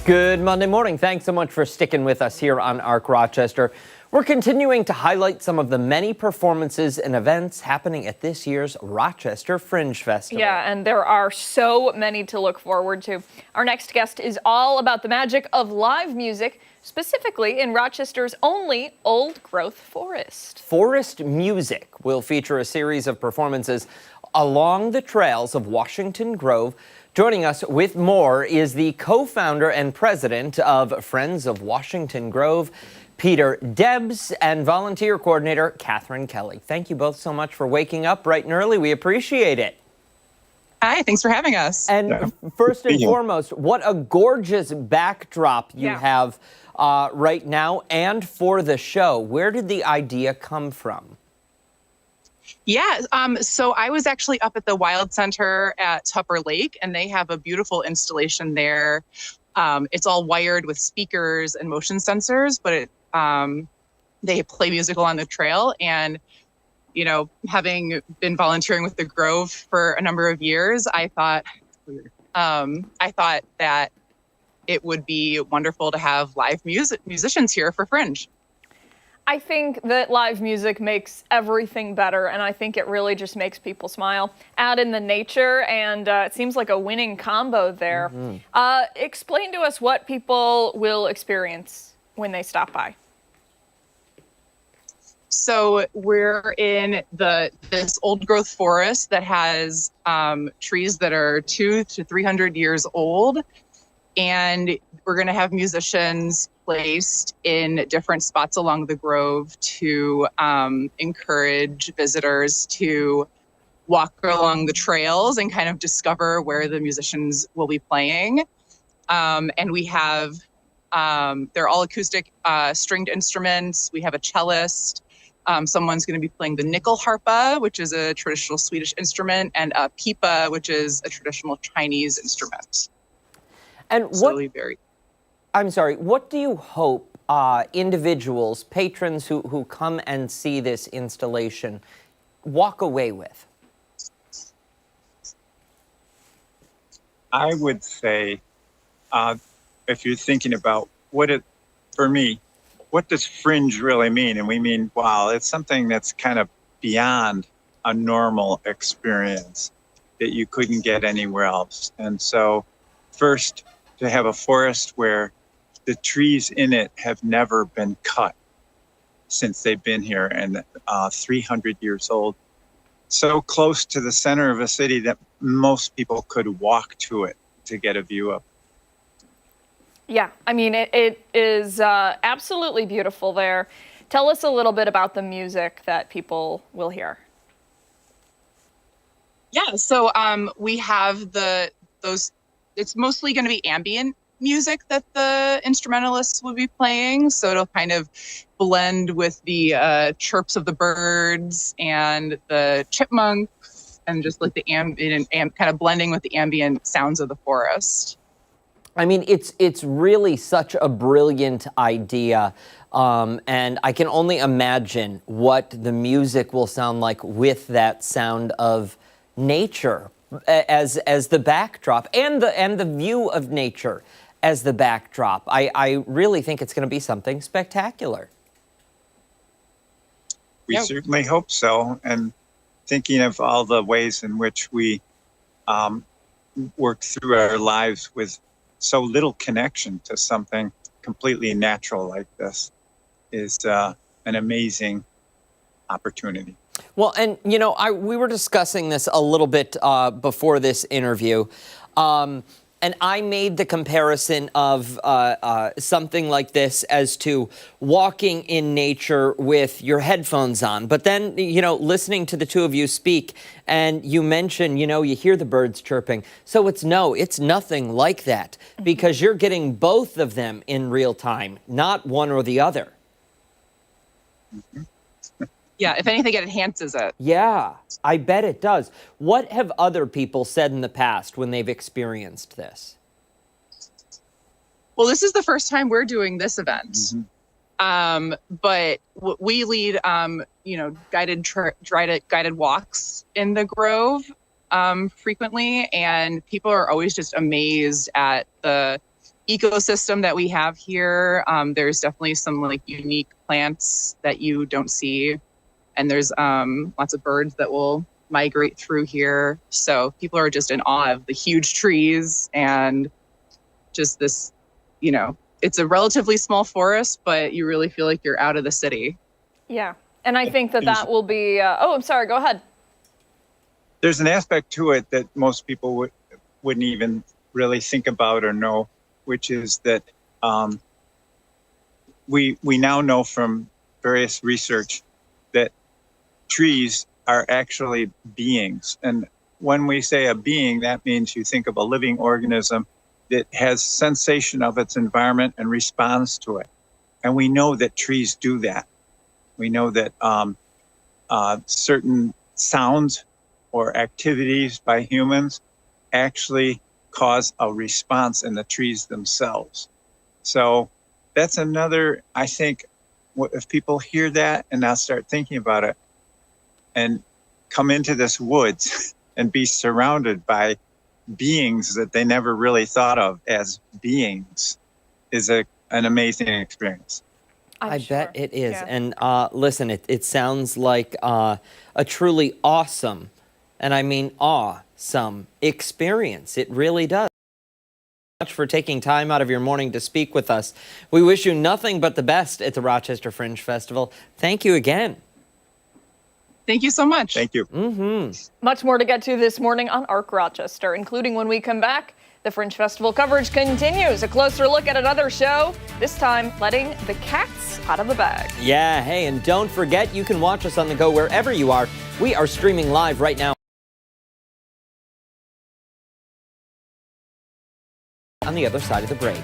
Good Monday morning. Thanks so much for sticking with us here on ARC Rochester. We're continuing to highlight some of the many performances and events happening at this year's Rochester Fringe Festival. Yeah, and there are so many to look forward to. Our next guest is all about the magic of live music, specifically in Rochester's only old-growth forest. Forest Music will feature a series of performances along the trails of Washington Grove. Joining us with more is the co-founder and president of Friends of Washington Grove, Peter Debs, and volunteer coordinator, Catherine Kelley. Thank you both so much for waking up bright and early. We appreciate it. Hi, thanks for having us. And first and foremost, what a gorgeous backdrop you have right now and for the show. Where did the idea come from? Yeah, so I was actually up at the Wild Center at Tupper Lake, and they have a beautiful installation there. It's all wired with speakers and motion sensors, but they play musical on the trail. And, you know, having been volunteering with the Grove for a number of years, I thought that it would be wonderful to have live musicians here for Fringe. I think that live music makes everything better, and I think it really just makes people smile. Add in the nature, and it seems like a winning combo there. Explain to us what people will experience when they stop by. So we're in this old growth forest that has trees that are 200 to 300 years old. And we're going to have musicians placed in different spots along the grove to encourage visitors to walk along the trails and kind of discover where the musicians will be playing. And we have, they're all acoustic stringed instruments. We have a cellist. Someone's going to be playing the nickel harpa, which is a traditional Swedish instrument, and a pipa, which is a traditional Chinese instrument. And I'm sorry, what do you hope individuals, patrons who come and see this installation walk away with? I would say, if you're thinking about for me, what does fringe really mean? And we mean, wow, it's something that's kind of beyond a normal experience that you couldn't get anywhere else. And so first, to have a forest where the trees in it have never been cut since they've been here, and 300 years old. So close to the center of a city that most people could walk to it to get a view of. Yeah, I mean, it is absolutely beautiful there. Tell us a little bit about the music that people will hear. Yeah, so we have it's mostly going to be ambient music that the instrumentalists will be playing. So it'll kind of blend with the chirps of the birds and the chipmunks and just like the ambient and kind of blending with the ambient sounds of the forest. I mean, it's really such a brilliant idea, and I can only imagine what the music will sound like with that sound of nature as the backdrop, and the view of nature as the backdrop. I really think it's going to be something spectacular. We certainly hope so, and thinking of all the ways in which we work through our lives with so little connection to something completely natural like this is an amazing opportunity. Well, and you know, we were discussing this a little bit before this interview, and I made the comparison of something like this as to walking in nature with your headphones on. But then, you know, listening to the two of you speak, and you mention, you know, you hear the birds chirping. So it's nothing like that, because you're getting both of them in real time, not one or the other. Mm-hmm. Yeah, if anything, it enhances it. Yeah, I bet it does. What have other people said in the past when they've experienced this? Well, this is the first time we're doing this event. Mm-hmm. But we lead, guided walks in the Grove frequently, and people are always just amazed at the ecosystem that we have here. There's definitely some like unique plants that you don't see. And there's lots of birds that will migrate through here. So people are just in awe of the huge trees and just this, you know, it's a relatively small forest, but you really feel like you're out of the city. Yeah. And I think that will be, I'm sorry, go ahead. There's an aspect to it that most people wouldn't even really think about or know, which is that we now know from various research that trees are actually beings. And when we say a being, that means you think of a living organism that has sensation of its environment and responds to it. And we know that trees do that. We know that certain sounds or activities by humans actually cause a response in the trees themselves. So that's another, I think, if people hear that and now start thinking about it and come into this woods and be surrounded by beings that they never really thought of as beings is an amazing experience. I bet it is. Yeah. And listen, it sounds like a truly awesome, and I mean awesome experience. It really does. much for taking time out of your morning to speak with us. We wish you nothing but the best at the Rochester Fringe Festival. Thank you again. Thank you so much. Thank you. Much more to get to this morning on ARC Rochester, including when we come back. The Fringe Festival coverage continues. A closer look at another show, this time letting the cats out of the bag. Yeah, hey, and don't forget, you can watch us on the go wherever you are. We are streaming live right now on the other side of the break.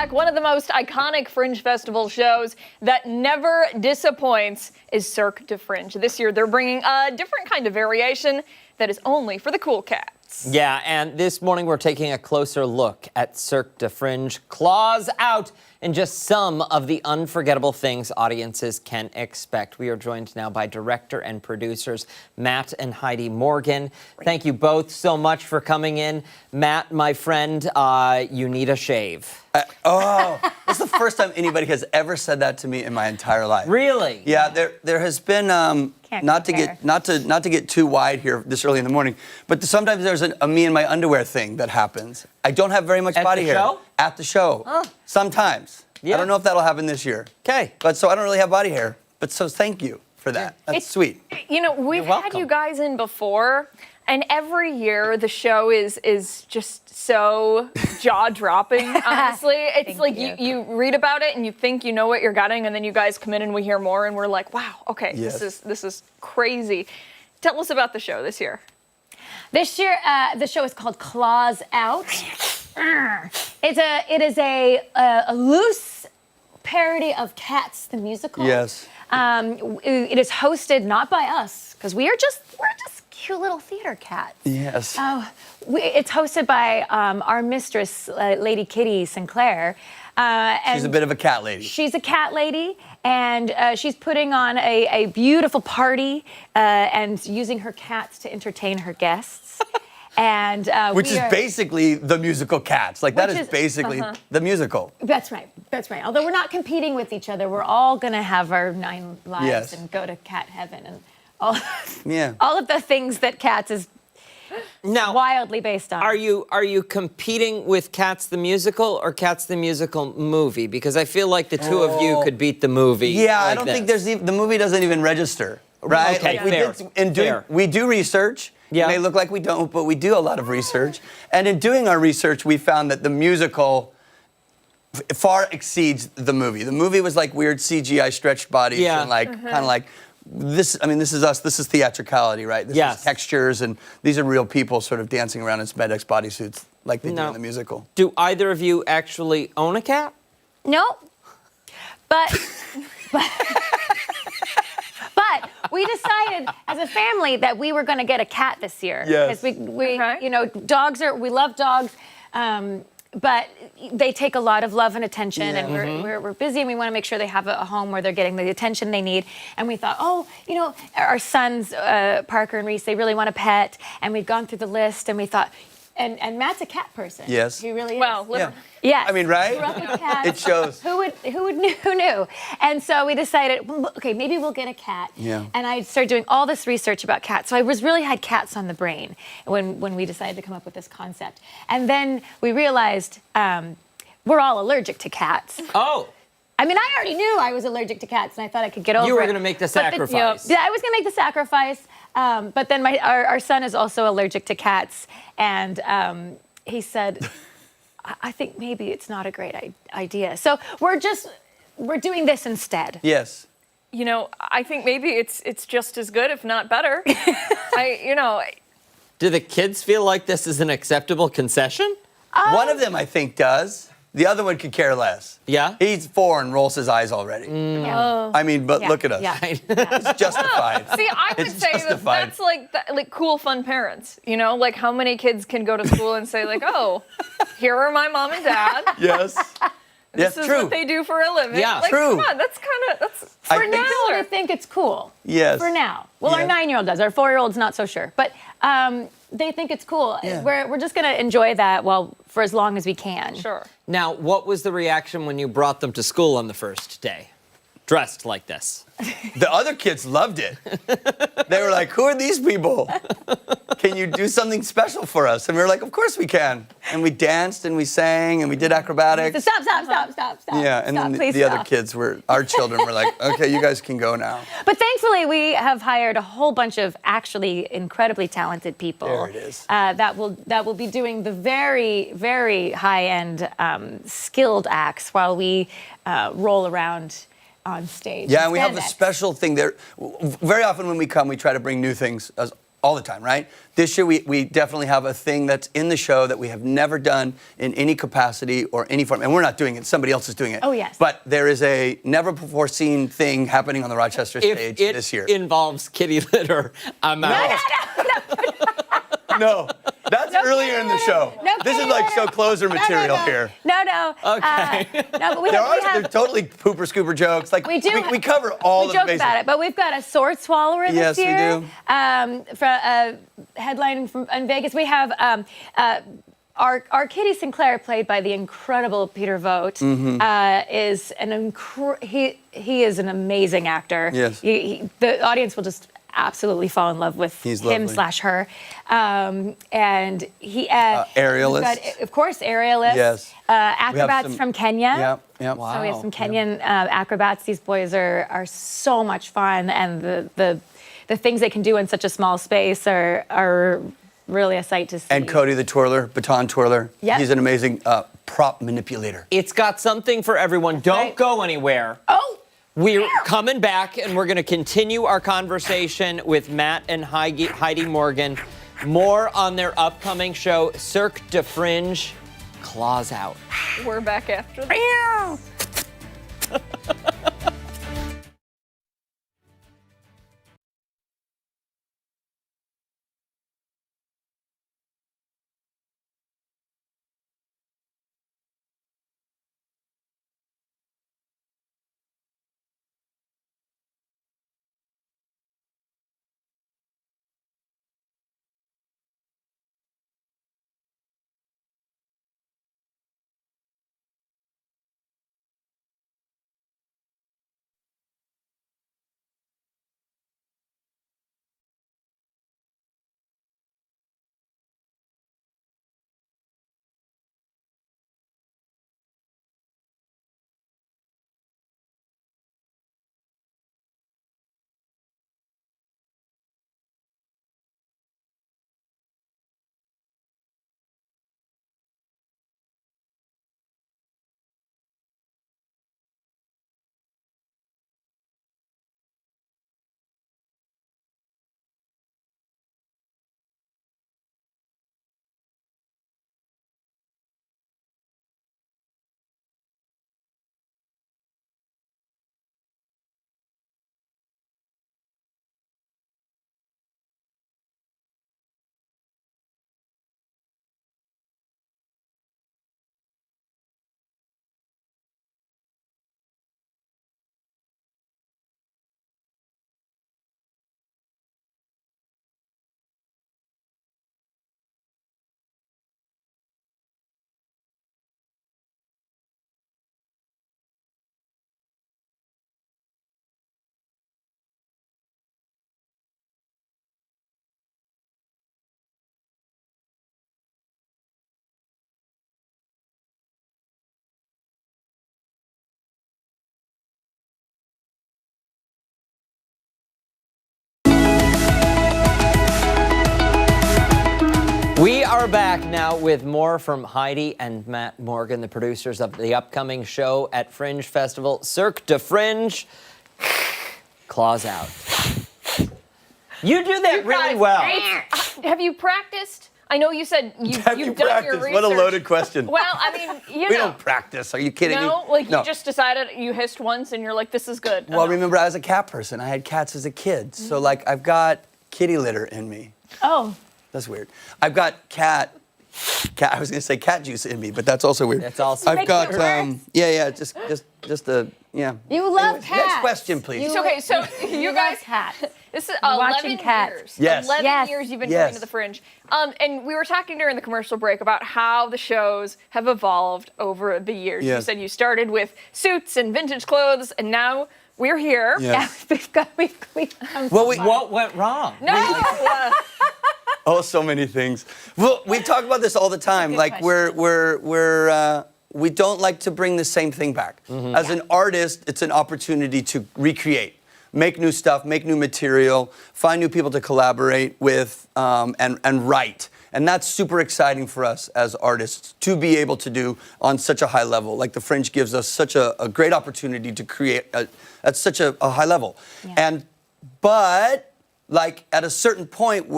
back. One of the most iconic Fringe Festival shows that never disappoints is Cirque du Fringe. This year, they're bringing a different kind of variation that is only for the cool cats. Yeah, and this morning we're taking a closer look at Cirque du Fringe. Claws out and just some of the unforgettable things audiences can expect. We are joined now by director and producers Matt and Heidi Morgan. Thank you both so much for coming in. Matt, my friend, you need a shave. This is the first time anybody has ever said that to me in my entire life. Really? Yeah, there has been not to get too wide here this early in the morning, but sometimes there's a me in my underwear thing that happens. I don't have very much body hair at the show. Oh. Sometimes. Yeah. I don't know if that'll happen this year. Okay. But so I don't really have body hair. But so thank you for that. That's sweet. You know, we've had you guys in before, and every year the show is just so jaw-dropping, honestly. It's like you read about it and you think you know what you're getting, and then you guys come in and we hear more and we're like, wow, okay, Yes. this is crazy. Tell us about the show this year. This year, the show is called Claws Out. It is a loose parody of Cats the musical. Yes. It is hosted not by us, because we're just cute little theater cats. Yes. It's hosted by our mistress, Lady Kitty Sinclair. She's a bit of a cat lady. She's a cat lady, and she's putting on a beautiful party and using her cats to entertain her guests. And which is basically the musical Cats. Like that is basically the musical. That's right. That's right. Although we're not competing with each other, we're all gonna have our 9 lives and go to cat heaven and all. All of the things that Cats is wildly based on. Are you competing with Cats the musical or Cats the musical movie? Because I feel like the two of you could beat the movie. Yeah, like I don't think this. the movie doesn't even register, right? Okay, fair. We do research. Yeah. It may look like we don't, but we do a lot of research. And in doing our research, we found that the musical far exceeds the movie. The movie was like weird CGI stretched bodies and like kind of like this. I mean, this is us. This is theatricality, right? This is textures, and these are real people sort of dancing around in spandex bodysuits like they do in the musical. Do either of you actually own a cat? No, but we decided as a family that we were going to get a cat this year. Yes. Because we you know, we love dogs, but they take a lot of love and attention, and we're busy, and we want to make sure they have a home where they're getting the attention they need. And we thought, oh, you know, our sons, Parker and Reese, they really want a pet, and we'd gone through the list, and we thought, and Matt's a cat person. Yes. He really is. Well, yes. I mean, right? Grew up with cats. It shows. Who knew? And so we decided, okay, maybe we'll get a cat. Yeah. And I started doing all this research about cats. So I really had cats on the brain when we decided to come up with this concept. And then we realized we're all allergic to cats. Oh. I mean, I already knew I was allergic to cats, and I thought I could get over it. You were going to make the sacrifice. Yeah, I was going to make the sacrifice. But then our son is also allergic to cats, and he said, I think maybe it's not a great idea. So we're doing this instead. Yes. You know, I think maybe it's just as good, if not better. Do the kids feel like this is an acceptable concession? One of them, I think, does. The other one could care less. Yeah? He's 4 and rolls his eyes already. I mean, but look at us. Yeah. It's justified. See, I would say that's like cool, fun parents. You know, like how many kids can go to school and say like, oh, here are my mom and dad. Yes. This is what they do for a living. Yeah, like, true. Come on, that's For now, I think it's cool. Yes. For now. Well, our 9-year-old does. Our 4-year-old's not so sure. But they think it's cool. Yeah. We're just going to enjoy that for as long as we can. Sure. Now, what was the reaction when you brought them to school on the first day? Dressed like this. The other kids loved it. They were like, who are these people? Can you do something special for us? And we were like, of course we can. And we danced and we sang and we did acrobatics. So stop. Yeah, and then the other kids our children were like, okay, you guys can go now. But thankfully, we have hired a whole bunch of actually incredibly talented people. There it is. That will be doing the very, very high-end skilled acts while we roll around on stage. Yeah, and we have a special thing there. Very often when we come, we try to bring new things all the time, right? This year, we definitely have a thing that's in the show that we have never done in any capacity or any form. And we're not doing it. Somebody else is doing it. Oh, yes. But there is a never-before-seen thing happening on the Rochester stage this year. If it involves kitty litter, I'm out. No, that's earlier in the show. No this is like show closer material here. No. Okay. No, but we There have are totally pooper scooper jokes. Like we cover all we the joke bases. about it, but we've got a sword swallower this year. Yes, we do. Headlining in Vegas, we have our Kitty Sinclair, played by the incredible Peter Vogt, is he is an amazing actor. Yes. The audience will just absolutely fall in love with He's him lovely. / her. And he, Aerialists. we've got, of course, aerialists. Yes. Acrobats some- from Kenya. Yep, yep. So we have some Kenyan acrobats. These boys are so much fun, and the things they can do in such a small space are really a sight to see. And Cody the twirler, baton twirler. Yep. He's an amazing prop manipulator. It's got something for everyone. Don't go anywhere. Oh! We're coming back, and we're going to continue our conversation with Matt and Heidi Morgan. More on their upcoming show, Cirque du Fringe. Claws out. We're back after this. We are back now with more from Heidi and Matt Morgan, the producers of the upcoming show at Fringe Festival, Cirque du Fringe. Claws out. You do that really well. Have you practiced? I know you said you've done your research. What a loaded question. Well, I mean, you We know. don't practice. Are you kidding No, me? like you just decided you hissed once and you're like, this is good. Well, remember, I was a cat person. I had cats as a kid. So, like, I've got kitty litter in me. Oh. That's weird. I've got cat. I was gonna say cat juice in me, but that's also weird. That's also. I've got just a yeah. You love Anyways, cats. Next question, please. Okay, so you guys, this is 11 years. Yes. 11 years you've been going to the Fringe. And we were talking during the commercial break about how the shows have evolved over the years. Yes. You said you started with suits and vintage clothes, and now we're here. Yes. What went wrong? No. Oh, so many things. Well, we talk about this all the time. Like we don't like to bring the same thing back. As an artist, it's an opportunity to recreate, make new stuff, make new material, find new people to collaborate with, and write. And that's super exciting for us as artists to be able to do on such a high level. Like the Fringe gives us such a great opportunity to create at such a high level. But like at a certain point,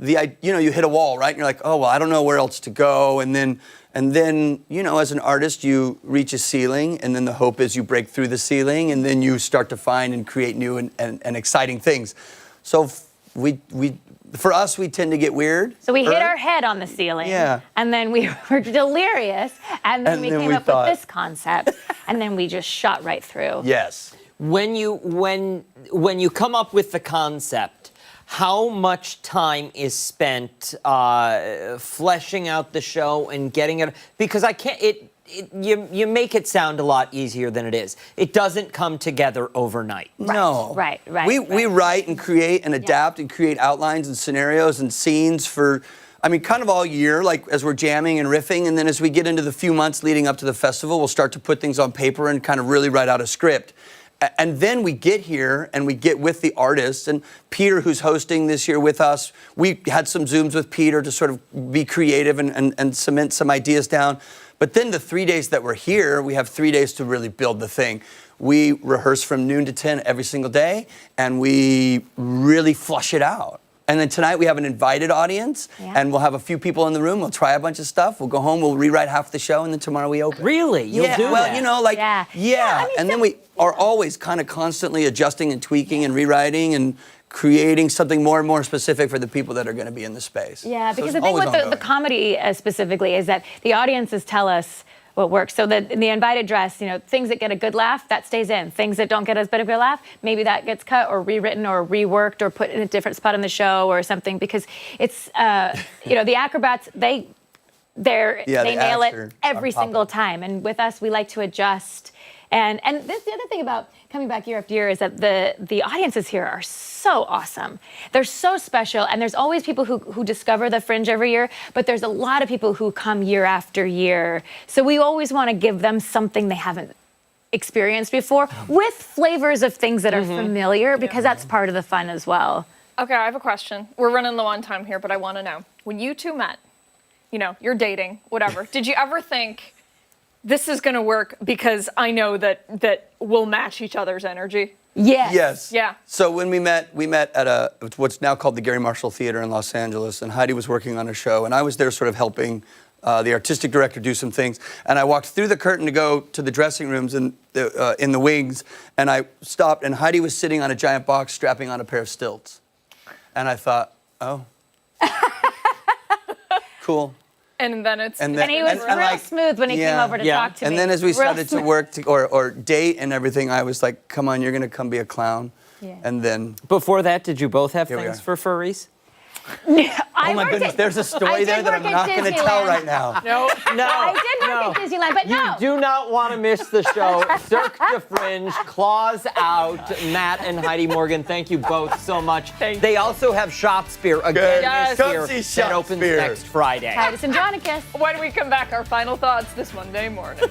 you hit a wall, right? And you're like, oh, well, I don't know where else to go. And then, as an artist, you reach a ceiling, and then the hope is you break through the ceiling, and then you start to find and create new and exciting things. So for us, we tend to get weird. So we hit our head on the ceiling. Yeah. And then we were delirious. And then we came up thought- with this concept. And then we just shot right through. Yes. When you come up with the concept, how much time is spent fleshing out the show and getting it? Because you make it sound a lot easier than it is. It doesn't come together overnight. No. Right. We write and create and adapt and create outlines and scenarios and scenes for, I mean, kind of all year, like as we're jamming and riffing. And then as we get into the few months leading up to the festival, we'll start to put things on paper and kind of really write out a script. And then we get here and we get with the artists. And Peter, who's hosting this year with us, we had some Zooms with Peter to sort of be creative and cement some ideas down. But then the 3 days that we're here, we have 3 days to really build the thing. We rehearse from noon to 10 every single day, and we really flush it out. And then tonight we have an invited audience, and we'll have a few people in the room. We'll try a bunch of stuff. We'll go home. We'll rewrite half the show, and then tomorrow we open. Really? You'll do well, that? you know, like, I mean, and then we are always kind of constantly adjusting and tweaking and rewriting and creating something more and more specific for the people that are going to be in the space. Yeah, So because it's the thing always with the ongoing. comedy specifically is that the audiences tell us what works. So that in the invited dress, you know, things that get a good laugh, that stays in. Things that don't get as big of a laugh, maybe that gets cut or rewritten or reworked or put in a different spot in the show or something. Because it's, you know, the acrobats, they nail it every single time. And with us, we like to adjust. And this, the other thing about coming back year after year is that the audiences here are so awesome. They're so special, and there's always people who discover the Fringe every year, but there's a lot of people who come year after year. So we always want to give them something they haven't experienced before with flavors of things that are familiar, because that's part of the fun as well. Okay, I have a question. We're running low on time here, but I want to know. When you two met, you know, you're dating, whatever, did you ever think, this is going to work because I know that we'll match each other's energy? Yes. Yeah. So when we met at what's now called the Gary Marshall Theater in Los Angeles, and Heidi was working on a show, and I was there sort of helping the artistic director do some things. And I walked through the curtain to go to the dressing rooms in the wings, and I stopped, and Heidi was sitting on a giant box strapping on a pair of stilts. And I thought, oh, cool. And then it's... And he was real smooth when he came over to talk to me. And then as we started to work or date and everything, I was like, come on, you're going to come be a clown. Yeah. And then... Before that, did you both have Here we things are. for furries? Oh my goodness, there's a story there that I'm not going to tell right now. No. I did work at Disneyland, but no. You do not want to miss the show. Cirque du Fringe, claws out. Matt and Heidi Morgan, thank you both so much. They also have Shopspeare again this Come year see that opens Shopspeare. next Friday. Titus and Andronicus. When we come back, our final thoughts this Monday morning.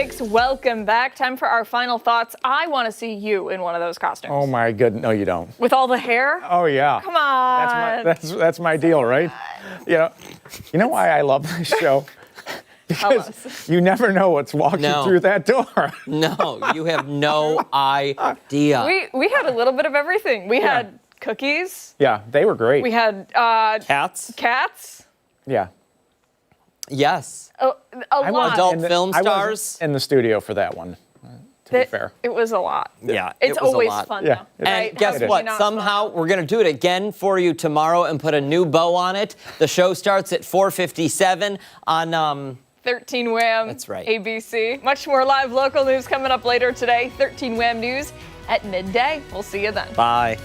6. Welcome back. Time for our final thoughts. I want to see you in one of those costumes. Oh my goodness, no you don't. With all the hair? Oh yeah. Come on. That's my deal, right? You know why I love this show? Because you never know what's walking through that door. No, you have no idea. We had a little bit of everything. We had cookies. Yeah, they were great. We had cats. Cats. Yeah. A Yes. lot. Adult film I stars. wasn't in the studio for that one, to be fair. It was a lot. Yeah, It's it was always a lot. fun, Yeah, though. And guess what? Somehow we're going to do it again for you tomorrow and put a new bow on it. The show starts at 4:57 on 13 Wham. That's right. ABC. Much more live local news coming up later today. 13 Wham News at midday. We'll see you then. Bye.